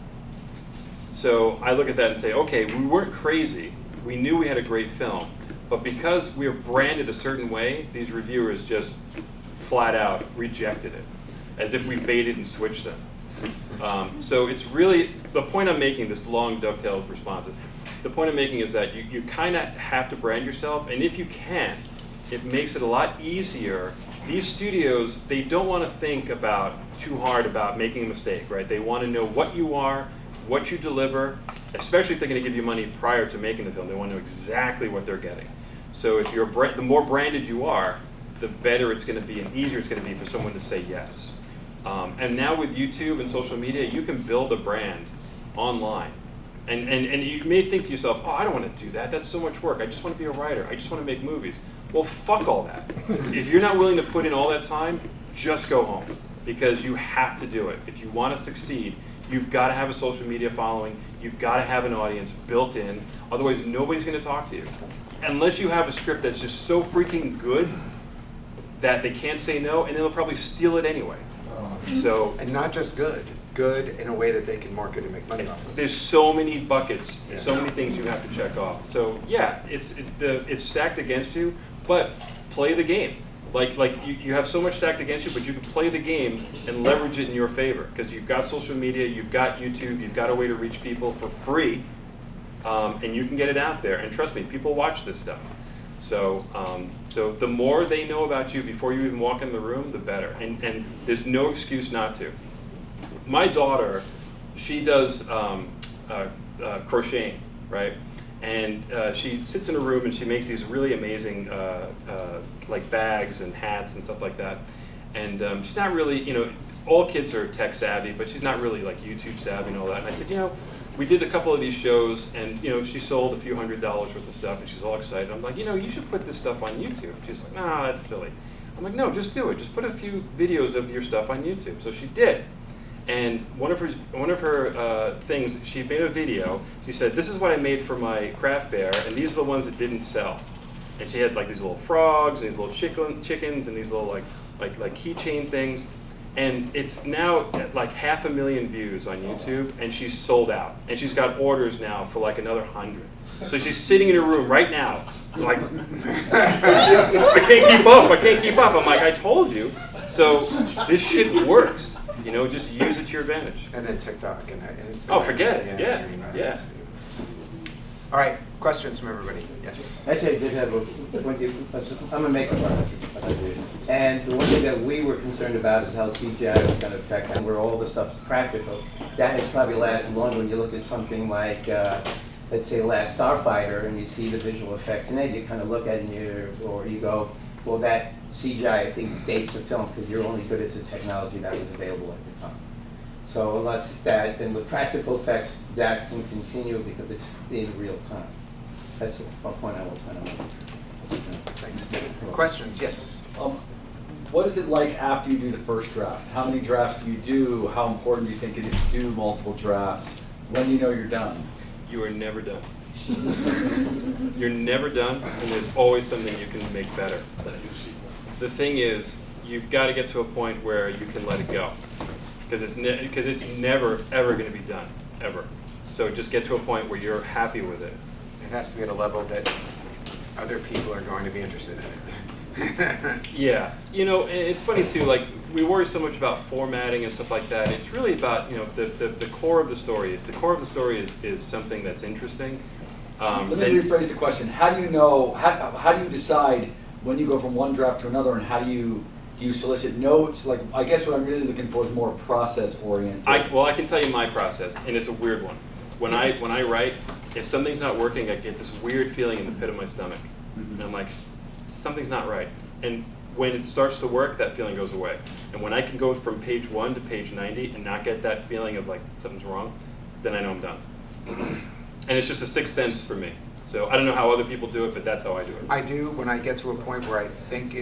So I look at that and say, okay, we weren't crazy. We knew we had a great film, but because we were branded a certain way, these reviewers just flat out rejected it, as if we baited and switched them. So it's really, the point I'm making, this long dovetailed response, the point I'm making is that you kind of have to brand yourself, and if you can, it makes it a lot easier. These studios, they don't want to think about too hard about making a mistake, right? They want to know what you are, what you deliver, especially if they're going to give you money prior to making the film. They want to know exactly what they're getting. So if you're the more branded you are, the better it's going to be and easier it's going to be for someone to say yes. And now with YouTube and social media, you can build a brand online. And you may think to yourself, oh, I don't want to do that. That's so much work. I just want to be a writer. I just want to make movies. Well, fuck all that. If you're not willing to put in all that time, just go home, because you have to do it. If you want to succeed, you've got to have a social media following. You've got to have an audience built in. Otherwise, nobody's going to talk to you. Unless you have a script that's just so freaking good that they can't say no, and they'll probably steal it anyway. So, and not just good in a way that they can market and make money off of. There's so many buckets, so many things you have to check off. So yeah, it's stacked against you, but play the game. Like you have so much stacked against you, but you can play the game and leverage it in your favor, because you've got social media, you've got YouTube, you've got a way to reach people for free, and you can get it out there. And trust me, people watch this stuff. So the more they know about you before you even walk in the room, the better. And there's no excuse not to. My daughter, she does crocheting, right? And she sits in a room and she makes these really amazing like bags and hats and stuff like that. And she's not really, you know, all kids are tech savvy, but she's not really like YouTube savvy and all that. And I said, you know, we did a couple of these shows, and you know, she sold a few $100s worth of stuff, and she's all excited. I'm like, you know, you should put this stuff on YouTube. She's like, nah, that's silly. I'm like, no, just do it. Just put a few videos of your stuff on YouTube. So she did. And one of her things, she made a video. She said, this is what I made for my craft fair, and these are the ones that didn't sell. And she had like these little frogs, and these little chickens, and these little like keychain things. And it's now at like 500,000 views on YouTube, and she's sold out. And she's got orders now for like another 100. So she's sitting in her room right now, like, I can't keep up. I'm like, I told you. So this shit works. You know, just use it to your advantage. And then TikTok and Instagram. Oh, forget it. Yeah. All right, questions from everybody. Yes. Actually, I did have I'm a makeup artist, and the one thing that we were concerned about is how CGI was going to affect, and where all the stuff's practical. That has probably lasted longer when you look at something like, let's say, Last Starfighter, and you see the visual effects in it. You kind of look at it, or you go, well, that CGI, I think, dates the film because you're only good as the technology that was available at the time. So unless that, then with practical effects, that can continue because it's in real time. That's the point I was trying to make. Thanks. Questions? Yes. What is it like after you do the first draft? How many drafts do you do? How important do you think it is to do multiple drafts? When do you know you're done? You are never done. You're never done, and there's always something you can make better. The thing is, you've got to get to a point where you can let it go, because it's never ever going to be done, ever. So just get to a point where you're happy with it. It has to be at a level that other people are going to be interested in it. Yeah, you know, and it's funny too. Like, we worry so much about formatting and stuff like that. It's really about, you know, the core of the story. The core of the story is something that's interesting. Let me rephrase the question. How do you know? How do you decide when you go from one draft to another, and how do you solicit notes? Like, I guess what I'm really looking for is more process oriented. Well, I can tell you my process, and it's a weird one. When I write, if something's not working, I get this weird feeling in the pit of my stomach. And I'm like, something's not right. And when it starts to work, that feeling goes away. And when I can go from page 1 to page 90 and not get that feeling of like something's wrong, then I know I'm done. And it's just a sixth sense for me. So I don't know how other people do it, but that's how I do it. I do, when I get to a point where I think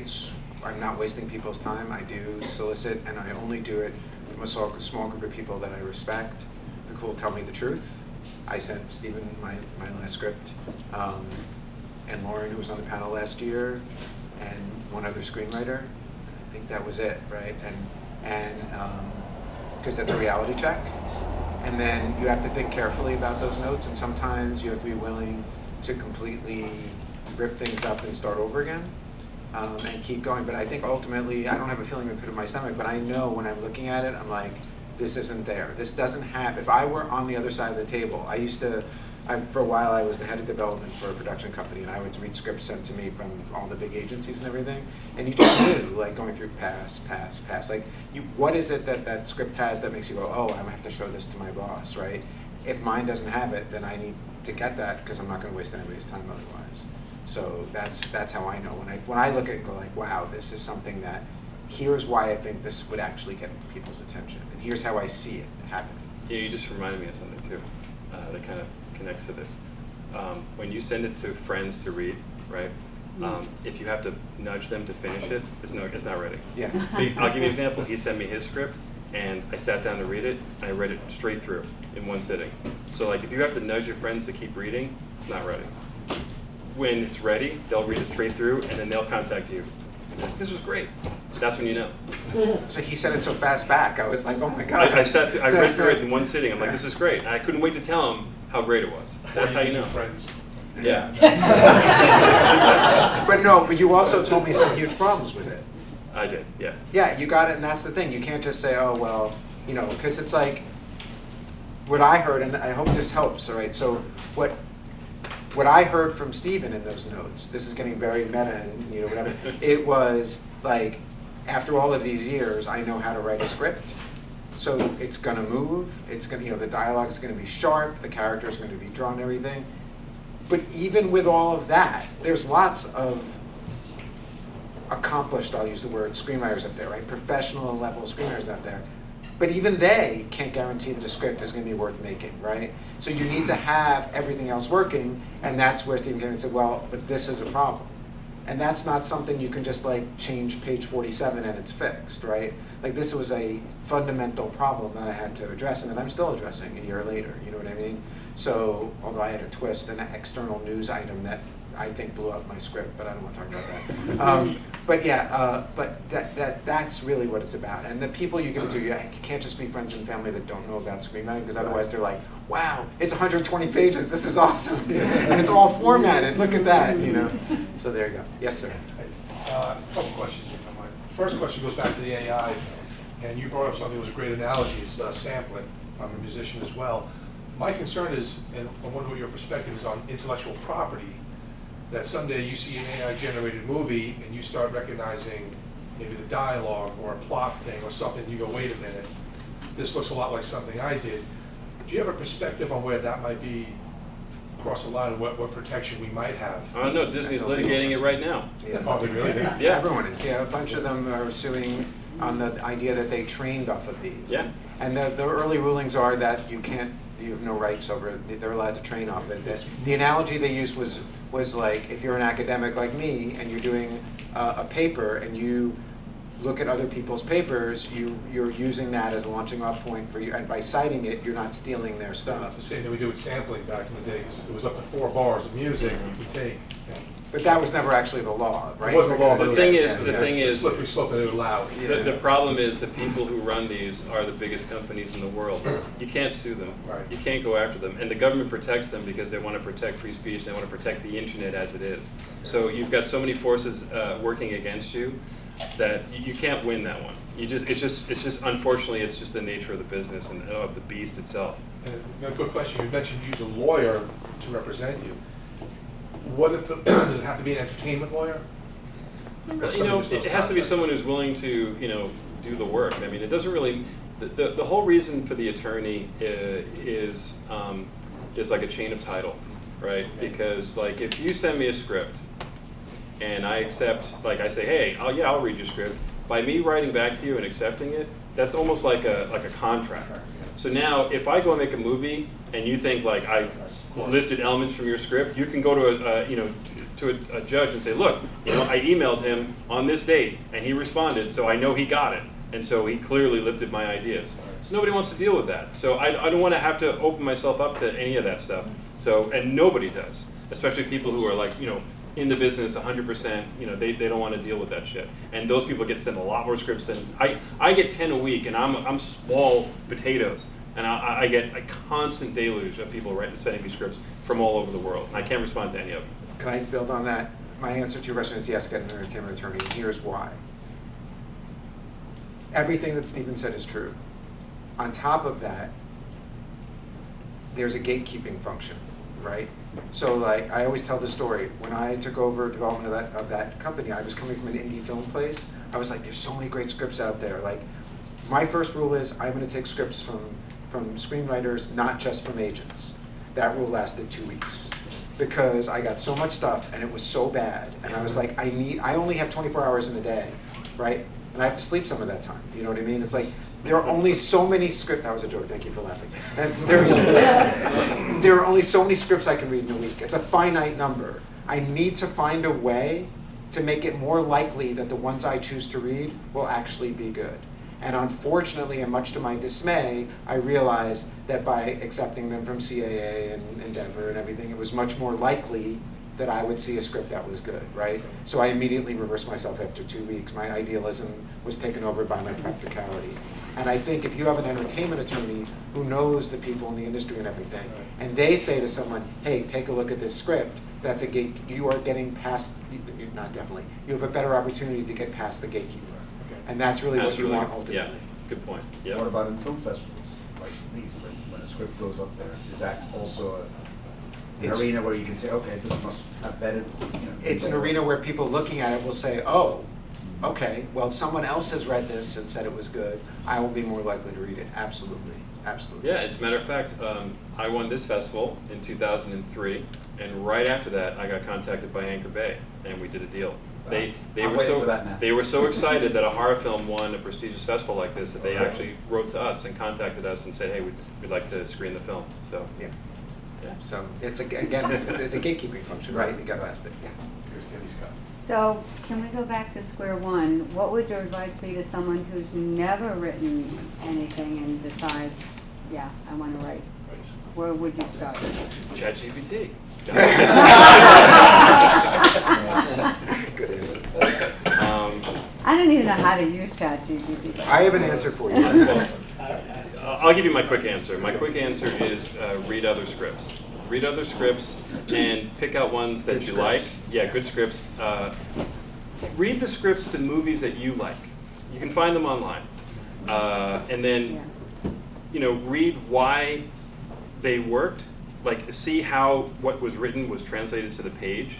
I'm not wasting people's time, I do solicit, and I only do it from a small group of people that I respect and who will tell me the truth. I sent Stephen my last script, and Lauren, who was on the panel last year, and one other screenwriter. I think that was it, right? And because that's a reality check. And then you have to think carefully about those notes, and sometimes you have to be willing to completely rip things up and start over again, and keep going. But I think ultimately, I don't have a feeling in the pit of my stomach, but I know when I'm looking at it, I'm like, this isn't there. This doesn't have, if I were on the other side of the table, for a while I was the head of development for a production company, and I would read scripts sent to me from all the big agencies and everything, and you just knew, like going through pass. Like, what is it that script has that makes you go, oh, I have to show this to my boss, right? If mine doesn't have it, then I need to get that, because I'm not going to waste anybody's time otherwise. So that's how I know. When I look at it, go like, wow, this is something that, here's why I think this would actually get people's attention, and here's how I see it happening. Yeah, you just reminded me of something too, that kind of connects to this. When you send it to friends to read, right? If you have to nudge them to finish it, it's not ready. Yeah. I'll give you an example. He sent me his script, and I sat down to read it, and I read it straight through in one sitting. So like, if you have to nudge your friends to keep reading, it's not ready. When it's ready, they'll read it straight through, and then they'll contact you. This was great. That's when you know. So he said it so fast back, I was like, oh my God. I read through it in one sitting. I'm like, this is great. And I couldn't wait to tell him how great it was. That's how you know. Friends. Yeah. But you also told me some huge problems with it. I did, yeah. Yeah, you got it, and that's the thing. You can't just say, oh, well, because it's like, what I heard, and I hope this helps, all right? So what I heard from Stephen in those notes, this is getting very meta and whatever, it was like, after all of these years, I know how to write a script. So it's gonna move, it's gonna, the dialogue is gonna be sharp, the character is gonna be drawn, everything. But even with all of that, there's lots of accomplished, I'll use the word, screenwriters up there, right? Professional level screenwriters out there. But even they can't guarantee that a script is going to be worth making, right? So you need to have everything else working, and that's where Stephen came and said, well, but this is a problem. And that's not something you can just like change page 47 and it's fixed, right? Like, this was a fundamental problem that I had to address, and that I'm still addressing a year later, you know what I mean? So, although I had a twist, an external news item that I think blew up my script, but I don't want to talk about that. But yeah, but that's really what it's about. And the people you give it to, you can't just be friends and family that don't know about screenwriting, because otherwise they're like, wow, it's 120 pages, this is awesome. And it's all formatted, look at that, So there you go. Yes, sir. A couple questions, if you don't mind. First question goes back to the AI, and you brought up something that was a great analogy, is sampling. I'm a musician as well. My concern is, and I wonder what your perspective is on intellectual property, that someday you see an AI-generated movie and you start recognizing maybe the dialogue or a plot thing or something, you go, wait a minute, this looks a lot like something I did. Do you have a perspective on where that might be across the line, and what protection we might have? I don't know, Disney's That's a legal litigating it right now. Yeah. Oh, they really? Yeah. Everyone is. Yeah, a bunch of them are suing on the idea that they trained off of these. Yeah. And the early rulings are that you have no rights over it. They're allowed to train off it. The analogy they used was like, if you're an academic like me and you're doing a paper and you look at other people's papers, you're using that as a launching off point for you, and by citing it, you're not stealing their It's stuff. the same that we did with sampling back in the days. It was up to 4 bars of music you could take. But that was never actually the law, right? It wasn't the law, but The it thing was- is, the thing The is, slippery slope that it allowed. the problem is the people who run these are the biggest companies in the world. You can't sue them. Right. You can't go after them. And the government protects them because they want to protect free speech, they want to protect the internet as it is. So you've got so many forces working against you that you can't win that one. It's just unfortunately, it's just the nature of the business and of the beast itself. And a quick question, you mentioned you use a lawyer to represent you. What if, does it have to be an entertainment lawyer? Or You somebody know, just knows it has to be contract? someone who's willing to, do the work. I mean, it doesn't really, the whole reason for the attorney is like a chain of title, right? Because like if you send me a script and I accept, like I say, hey, I'll read your script. By me writing back to you and accepting it, that's almost like a contract. So now, if I go and make a movie and you think like I lifted elements from your script, you can go to a judge and say, look, I emailed him on this date and he responded, so I know he got it, and so he clearly lifted my ideas. So nobody wants to deal with that. So I don't want to have to open myself up to any of that stuff. So, and nobody does, especially people who are like, in the business 100%, they don't want to deal with that shit. And those people get sent a lot more scripts than, I get 10 a week and I'm small potatoes. And I get a constant deluge of people sending me scripts from all over the world. And I can't respond to any of them. Can I build on that? My answer to your question is yes, get an entertainment attorney. Here's why. Everything that Stephen said is true. On top of that, there's a gatekeeping function, right? So like, I always tell this story. When I took over development of that company, I was coming from an indie film place. I was like, there's so many great scripts out there. Like, my first rule is I'm gonna take scripts from screenwriters, not just from agents. That rule lasted 2 weeks because I got so much stuff and it was so bad. And I was like, I only have 24 hours in a day, right? And I have to sleep some of that time, you know what I mean? It's like, there are only so many scripts, that was a joke, thank you for laughing. And there are only so many scripts I can read in a week. It's a finite number. I need to find a way to make it more likely that the ones I choose to read will actually be good. And unfortunately, and much to my dismay, I realized that by accepting them from CAA and Endeavor and everything, it was much more likely that I would see a script that was good, right? So I immediately reversed myself after 2 weeks. My idealism was taken over by my practicality. And I think if you have an entertainment attorney who knows the people in the industry and everything, and they say to someone, hey, take a look at this script, that's a gate, you are getting past, not definitely, you have a better opportunity to get past the gatekeeper. And that's really what you want ultimately. Yeah, good point. Yeah. What about in film festivals, like these, when a script goes up there? Is that also an arena where you can say, okay, this must have vetted? It's an arena where people looking at it will say, oh, okay, well, someone else has read this and said it was good. I will be more likely to read it. Absolutely, absolutely. Yeah, as a matter of fact, I won this festival in 2003, and right after that, I got contacted by Anchor Bay, and we did a deal. They I'm were waiting for that now. they were so excited that a horror film won a prestigious festival like this that they actually wrote to us and contacted us and said, hey, we'd like to screen the film. So Yeah. yeah. So it's a gatekeeping function, right? You got past it. Yeah. Here's Denny Scott. So, can we go back to square one? What would your advice be to someone who's never written anything and decides, yeah, I want to write? Right. Where would you start? ChatGPT. Good answer. I don't even know how to use ChatGPT. I have an answer for you. Well, I'll give you my quick answer. My quick answer is read other scripts. Read other scripts and pick out ones that Good you like. scripts. Yeah, good scripts. Read the scripts to movies that you like. You can find them online. And then, read why they worked. Like, see how what was written was translated to the page,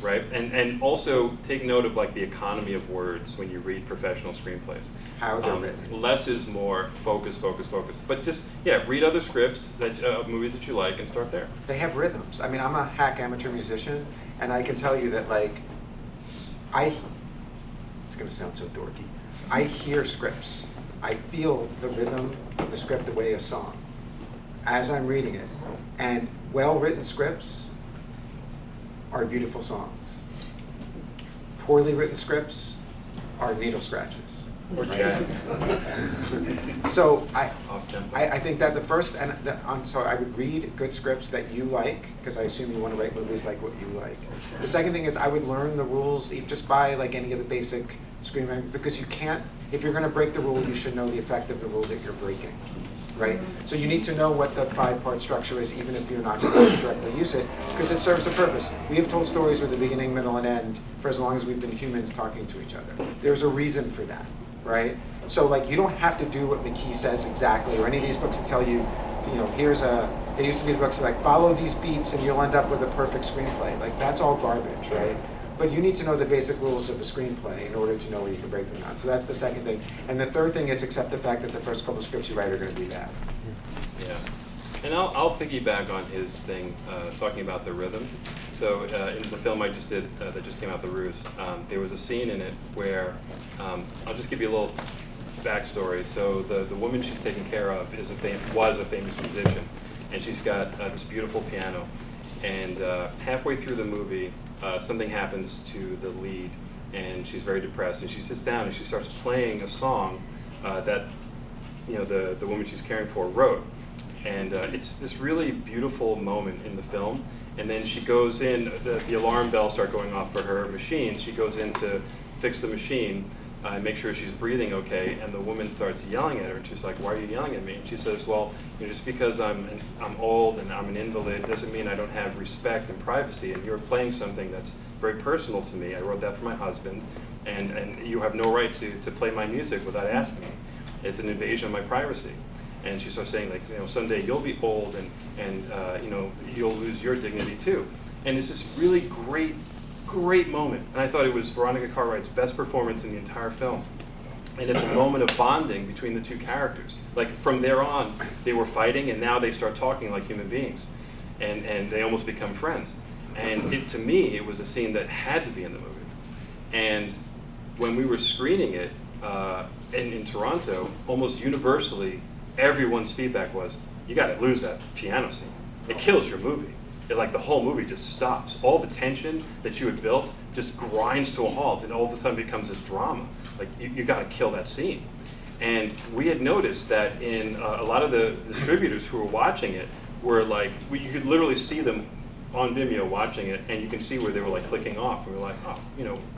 right? And also take note of like the economy of words when you read professional screenplays. How they're written. Less is more. Focus, focus, focus. But just read other scripts that movies that you like and start there. They have rhythms. I mean, I'm a hack amateur musician, and I can tell you that like, it's gonna sound so dorky. I hear scripts. I feel the rhythm of the script the way a song as I'm reading it. And well-written scripts are beautiful songs. Poorly written scripts are needle scratches. Or jazz. So Off tempo. I think that the first, so I would read good scripts that you like, because I assume you want to write movies like what you like. The second thing is I would learn the rules just by like any of the basic screenwriting, because you can't, if you're going to break the rule, you should know the effect of the rule that you're breaking, right? So you need to know what the 5-part structure is, even if you're not going to directly use it, because it serves a purpose. We have told stories with a beginning, middle, and end for as long as we've been humans talking to each other. There's a reason for that, right? So like, you don't have to do what McKee says exactly, or any of these books that tell you, there used to be the books like, follow these beats and you'll end up with a perfect screenplay. Like, that's all garbage, right? But you need to know the basic rules of a screenplay in order to know where you can break them down. So that's the second thing. And the third thing is accept the fact that the first couple scripts you write are going to be bad. Yeah, and I'll piggyback on his thing, talking about the rhythm. So in the film I just did, that just came out, The Ruse, there was a scene in it where, I'll just give you a little backstory. So the woman she's taking care of was a famous musician, and she's got this beautiful piano. And halfway through the movie, something happens to the lead, and she's very depressed. And she sits down and she starts playing a song that the woman she's caring for wrote. And it's this really beautiful moment in the film. And then she goes in, the alarm bells start going off for her machine. She goes in to fix the machine and make sure she's breathing okay. And the woman starts yelling at her, and she's like, "Why are you yelling at me?" And she says, "Well, just because I'm old and I'm an invalid doesn't mean I don't have respect and privacy. And you're playing something that's very personal to me. I wrote that for my husband, and you have no right to play my music without asking me. It's an invasion of my privacy." And she starts saying, like, someday you'll be old, and you'll lose your dignity too. And it's this really great moment. And I thought it was Veronica Cartwright's best performance in the entire film. And it's a moment of bonding between the two characters. Like, from there on, they were fighting, and now they start talking like human beings. And they almost become friends. And to me, it was a scene that had to be in the movie. And when we were screening it in Toronto, almost universally, everyone's feedback was, "You got to lose that piano scene. It kills your movie. The whole movie just stops. All the tension that you had built just grinds to a halt, and all of a sudden becomes this drama. Like, you got to kill that scene." And we had noticed that in a lot of the distributors who were watching it were like, you could literally see them on Vimeo watching it, and you can see where they were like clicking off. We were like, "Oh,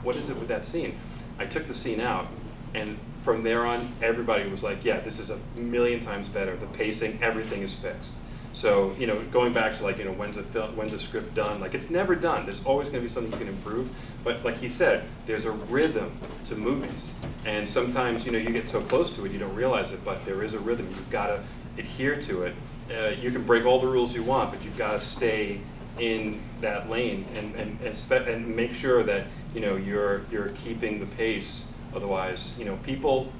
what is it with that scene?" I took the scene out, and from there on, everybody was like, "Yeah, this is a million times better. The pacing, everything is fixed." So, going back to when's a script done? Like, it's never done. There's always going to be something you can improve. But like he said, there's a rhythm to movies, and sometimes you get so close to it you don't realize it. But there is a rhythm. You've got to adhere to it. You can break all the rules you want, but you've got to stay in that lane and make sure that you're keeping the pace. Otherwise, people,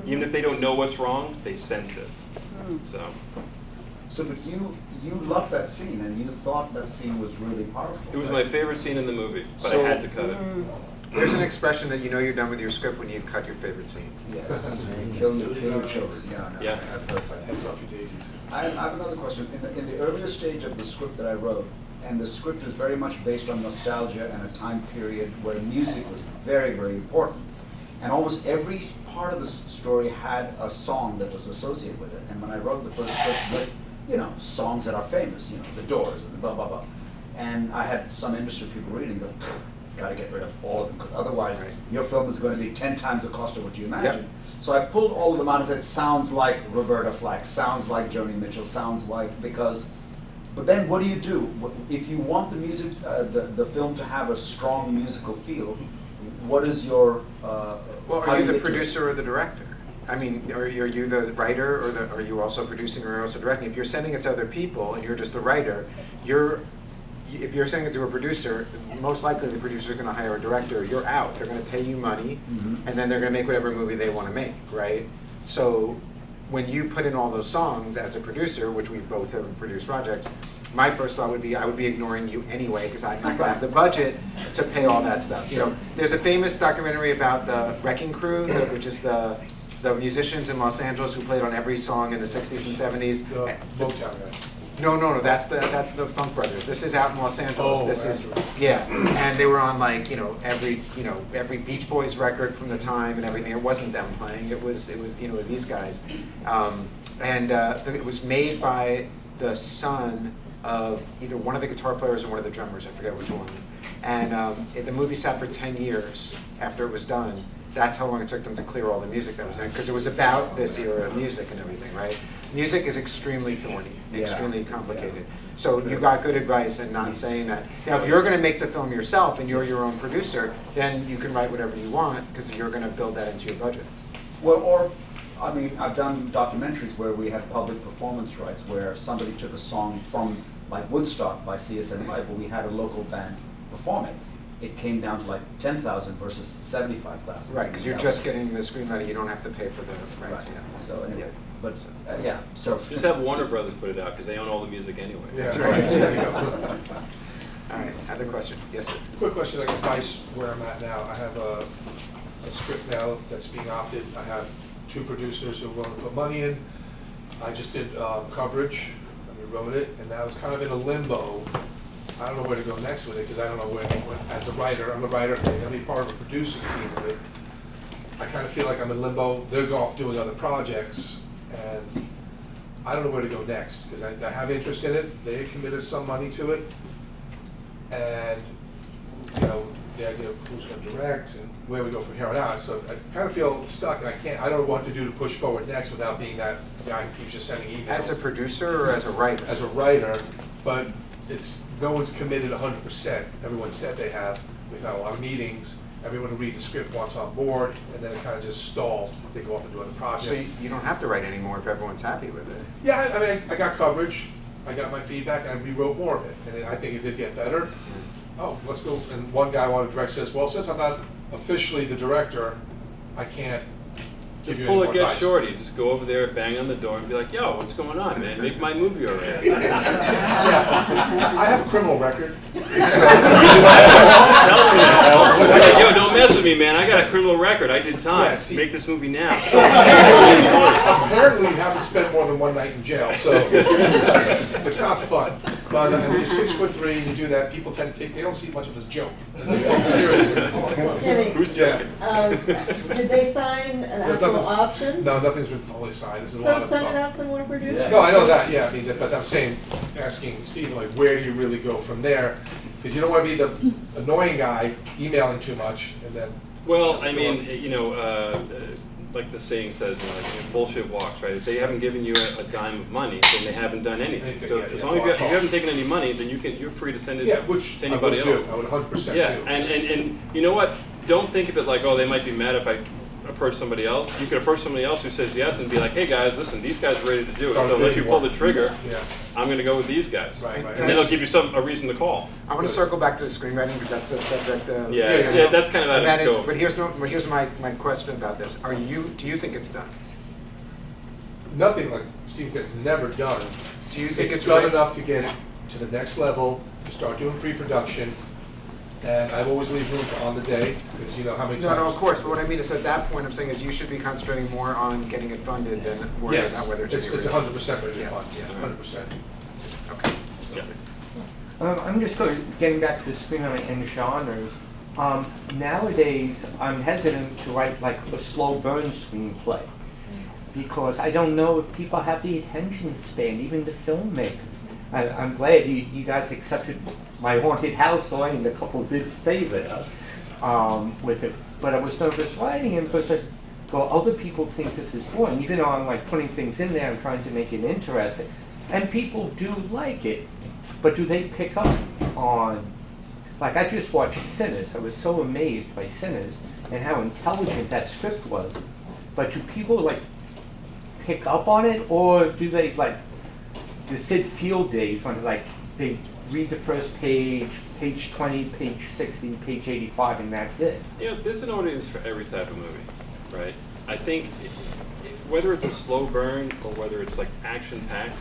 even if they don't know what's wrong, they sense it. So, but you loved that scene, and you thought that scene was really powerful. It was my favorite scene in the movie, but So- I had to cut it. There's an expression that you're done with your script when you've cut your favorite scene. Yes. Kill your children. Yeah. I've heard that. Heads off your daisies. I have another question. In the earlier stage of the script that I wrote, and the script is very much based on nostalgia and a time period where music was very, very important. And almost every part of the story had a song that was associated with it. And when I wrote the first script with, songs that are famous, The Doors and the blah, blah, blah. And I had some industry people reading, go, "Got to get rid of all of them, because otherwise Right. your film is going to be 10 times the cost of what you imagine." Yep. So I pulled all of them out and said, sounds like Roberta Flack, sounds like Joni Mitchell, but then what do you do? If you want the music, the film to have a strong musical feel, what is your, Well, how are do you the get to it? producer or the director? I mean, are you the writer, or are you also producing or also directing? If you're sending it to other people and you're just the writer, if you're sending it to a producer, most likely the producer's going to hire a director. You're out. They're going to pay you money, and then they're going to make whatever movie they want to make, right? So when you put in all those songs as a producer, which we both have produced projects, my first thought would be I would be ignoring you anyway, because I'm not going to have the budget to pay all that stuff. There's a famous documentary about the Wrecking Crew, which is the musicians in Los Angeles who played on every song in the 60s and 70s. The Motown guys. No, that's the Funk Brothers. This is out in Los Angeles. Oh, This is absolutely. and they were on every Beach Boys record from the time and everything. It wasn't them playing. It was these guys, it was made by the son of either one of the guitar players or one of the drummers. I forget which one. And the movie sat for 10 years after it was done. That's how long it took them to clear all the music that was in it, because it was about this era of music and everything, right? Music is extremely thorny, extremely complicated. So you got good advice in not saying that. Now, if you're going to make the film yourself and you're your own producer, then you can write whatever you want, because you're going to build that into your budget. Well, I've done documentaries where we had public performance rights, where somebody took a song from, like Woodstock by CSN Live, where we had a local band perform it. it came down to like 10,000 versus 75,000. Right, because you're just getting the screenwriting, you don't have to pay for the, right, Right. yeah. So anyway, Yeah. but yeah. So Just have Warner Brothers put it out, because they own all the music anyway. Yeah, That's right. there you go. All right, other questions? Yes, sir. Quick question, like advice where I'm at now. I have a script now that's being opted. I have 2 producers who are willing to put money in. I just did coverage, and we wrote it, and now it's kind of in a limbo. I don't know where to go next with it, because I don't know where, as a writer, I'm a writer, I'm gonna be part of a producing team of it. I kind of feel like I'm in limbo. They're off doing other projects, and I don't know where to go next, because I have interest in it. They committed some money to it, and, you know, the idea of who's gonna direct and where we go from here on out. So I kind of feel stuck, and I don't know what to do to push forward next without being that guy who keeps just sending emails. As a producer or as a writer? As a writer, but no one's committed 100%. Everyone said they have. We've had a lot of meetings. Everyone who reads the script wants on board, and then it kind of just stalls. They go off and do other projects. So you don't have to write anymore if everyone's happy with it. Yeah, I mean, I got coverage. I got my feedback, and I rewrote more of it, and I think it did get better. Oh, let's go. And one guy wanted to direct, says, well, since I'm not officially the director, I can't give Just you any pull more a get advice. shorty, just go over there, bang on the door, and be like, yo, what's going on, man? Make my movie already. Yeah. I have a criminal record. Tell me that. Yo, don't mess with me, man. I got a criminal record. I did time. Yeah, see- Make this movie now. Apparently, you haven't spent more than one night in jail, so it's not fun. But you're 6'3", and you do that, people tend to take, they don't see much of as a joke. They take it seriously. Jimmy, Who's Yeah. did they sign an There's actual nothing- option? No, nothing's been fully signed. This is a lot So of send it fun. out to one producer? Yeah. No, I know that, yeah, I mean, but I'm saying, asking Stephen, like, where do you really go from there? Because you don't want to be the annoying guy emailing too much, and then. Well, I mean, you know, like the saying says, you know, like, bullshit walks, right? If they haven't given you a dime of money, then they haven't done anything. Anything, So yeah, as it's long as all you talk. haven't taken any money, then you're free to send it Yeah, which to I would anybody do, else. I would 100% do. Yeah, and you know what? Don't think of it like, oh, they might be mad if I approach somebody else. You could approach somebody else who says yes and be like, hey guys, listen, these guys are ready to do it. Start So unless you bidding pull more. the trigger, Yeah, I'm going to go with these guys. right, right. And then they'll give you a reason to call. I want to circle back to the screenwriting because that's the subject. Yeah, that's kind of out And that of is, scope. but here's my question about this. Do you think it's done? Nothing, like Stephen said, it's never done. Do you think It's it's done right? enough to get it to the next level, to start doing pre-production, and I always leave room for on the day, because you know how many times. No, of course, but what I mean is at that point, I'm saying is you should be concentrating more on getting it funded than worrying Yes, about whether it's. it's 100% ready to Yeah, fund, yeah. 100%. Okay. Yeah. I'm just getting back to the screenwriting and genres. Nowadays, I'm hesitant to write like a slow burn screenplay because I don't know if people have the attention span, even the filmmakers. I'm glad you guys accepted my haunted house story, and a couple did stay there with it. But I was nervous writing it because other people think this is boring, even though I'm like putting things in there and trying to make it interesting. And people do like it, but do they pick up on, like I just watched Sinners. I was so amazed by Sinners and how intelligent that script was. But do people like pick up on it, or do they like the Sid Field days when it's like they read the first page, page 20, page 60, page 85, and that's it? You know, there's an audience for every type of movie, right? I think whether it's a slow burn or whether it's like action-packed,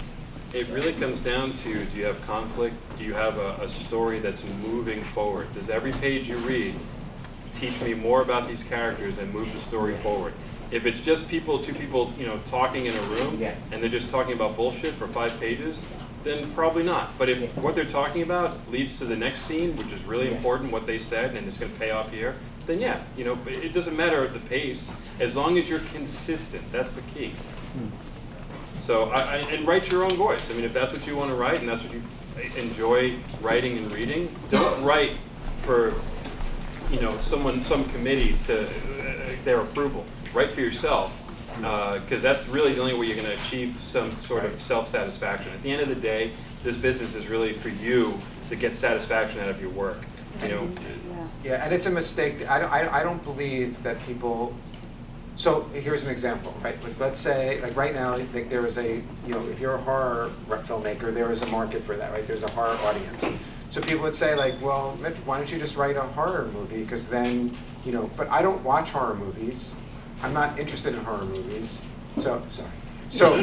it really comes down to, do you have conflict? Do you have a story that's moving forward? Does every page you read teach me more about these characters and move the story forward? If it's just two people, you know, talking in a room, Yeah. and they're just talking about bullshit for 5 pages, then probably not. But if what they're talking about leads to the next scene, which is really important, what they said, and it's going to pay off here, then yeah, you know, it doesn't matter the pace, as long as you're consistent. That's the key. So, and write your own voice. I mean, if that's what you want to write and that's what you enjoy writing and reading, don't write for, you know, some committee to their approval. Write for yourself, because that's really the only way you're going to achieve some sort of self-satisfaction. At the end of the day, this business is really for you to get satisfaction out of your work. You know. Yeah, and it's a mistake. I don't believe that people. So here's an example, right? Like, let's say, like right now, there is a, you know, if you're a horror filmmaker, there is a market for that, right? There's a horror audience. So people would say like, well, Mitch, why don't you just write a horror movie? Because then, but I don't watch horror movies. I'm not interested in horror movies. So, sorry. So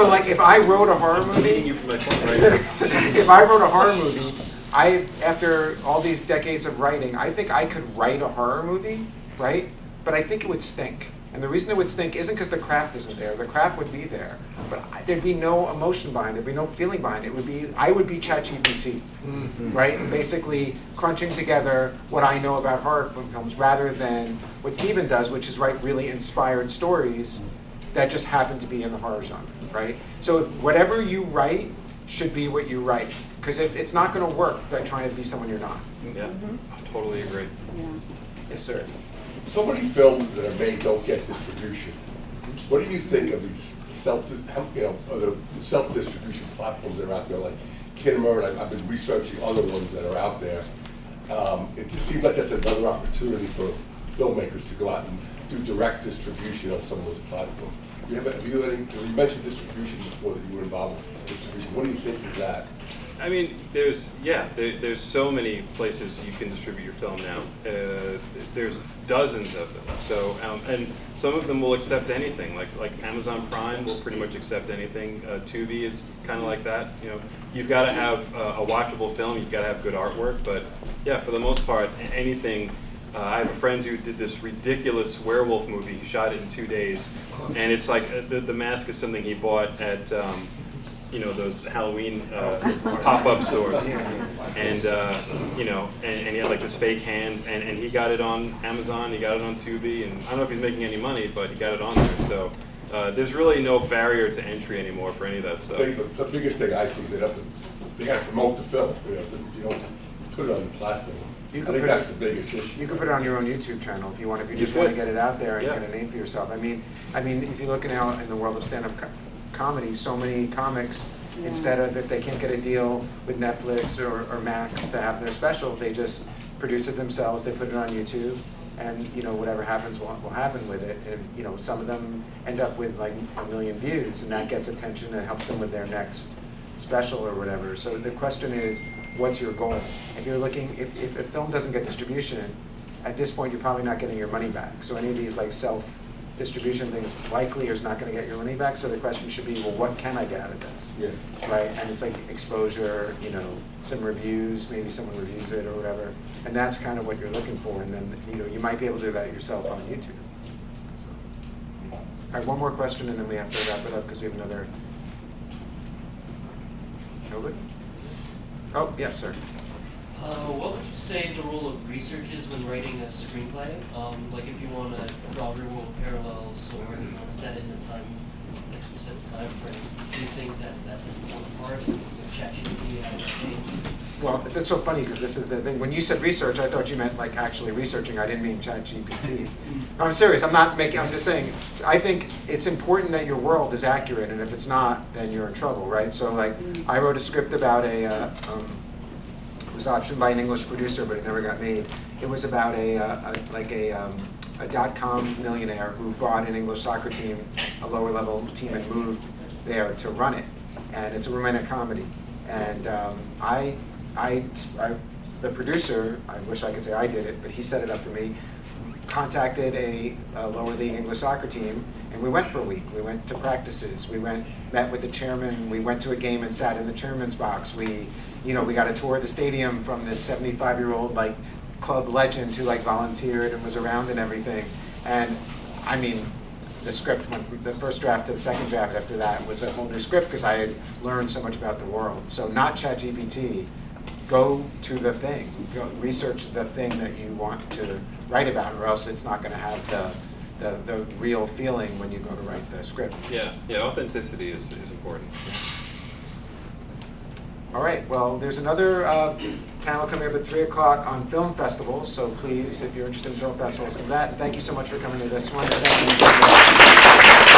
like if I wrote a horror movie, if I wrote a horror movie, after all these decades of writing, I think I could write a horror movie, right? But I think it would stink. And the reason it would stink isn't because the craft isn't there. The craft would be there, but there'd be no emotion behind it. There'd be no feeling behind it. I would be ChatGPT, right? Basically crunching together what I know about horror films rather than what Steven does, which is write really inspired stories that just happen to be in the horror genre, right? So whatever you write should be what you write, because it's not going to work by trying to be someone you're not. Yeah, I totally agree. Yeah. Yes, sir. So many films that are made don't get distribution. What do you think of these self-distribution platforms that are out there, like Kinema, and I've been researching other ones that are out there. It just seems like that's another opportunity for filmmakers to go out and do direct distribution on some of those platforms. You mentioned distribution before, that you were involved with distribution. What do you think of that? I mean, there's so many places you can distribute your film now. There's dozens of them. So and some of them will accept anything. Like Amazon Prime will pretty much accept anything. Tubi is kind of like that. You've got to have a watchable film. You've got to have good artwork. But yeah, for the most part, anything. I have a friend who did this ridiculous werewolf movie. He shot it in 2 days, and it's like the mask is something he bought at. Those Halloween pop-up stores, and and he had like this fake hands, and he got it on Amazon, he got it on Tubi, and I don't know if he's making any money, but he got it on there. So there's really no barrier to entry anymore for any of that stuff. The biggest thing I see is they got to promote the film. If you don't put it on the platform, I think that's the biggest issue. You can put it on your own YouTube channel if you want. If you just want to get it out there and get a name for yourself. I mean, if you look at now in the world of stand-up comedy, so many comics, instead of, if they can't get a deal with Netflix or Max to have their special, they just produce it themselves, they put it on YouTube, and whatever happens will happen with it. And some of them end up with like 1 million views, and that gets attention and helps them with their next special or whatever. So the question is, what's your goal? If you're looking, if a film doesn't get distribution, at this point you're probably not getting your money back. So any of these like self-distribution things likely is not going to get your money back. So the question should be, well, what can I get out of this? Yeah. Right? And it's like exposure, some reviews, maybe someone reviews it or whatever. And that's kind of what you're looking for. And then, you might be able to do that yourself on YouTube. So. All right, one more question and then we have to wrap it up because we have another. Nobody? Oh, yes, sir. What would you say the role of research is when writing a screenplay? Like if you want to draw real-world parallels or you want to set it in a specific time frame, do you think that that's an important part of ChatGPT and change? Well, it's so funny because this is the thing. When you said research, I thought you meant like actually researching. I didn't mean ChatGPT. No, I'm serious. I'm just saying, I think it's important that your world is accurate, and if it's not, then you're in trouble, right? So like, I wrote a script about it was optioned by an English producer, but it never got made. It was about a .com millionaire who bought an English soccer team, a lower level team, and moved there to run it. And it's a romantic comedy. And the producer, I wish I could say I did it, but he set it up for me, contacted a lower league English soccer team, and we went for a week. We went to practices. We met with the chairman. We went to a game and sat in the chairman's box. We got a tour of the stadium from this 75-year-old like club legend who like volunteered and was around and everything. And I mean, the script went from the first draft to the second draft after that was a whole new script because I had learned so much about the world. So not ChatGPT. Go to the thing. Go research the thing that you want to write about, or else it's not going to have the real feeling when you go to write the script. Yeah, authenticity is important. All right, well, there's another panel coming up at 3 o'clock on film festivals, so please, if you're interested in film festivals, come to that. And thank you so much for coming to this one. Thank you.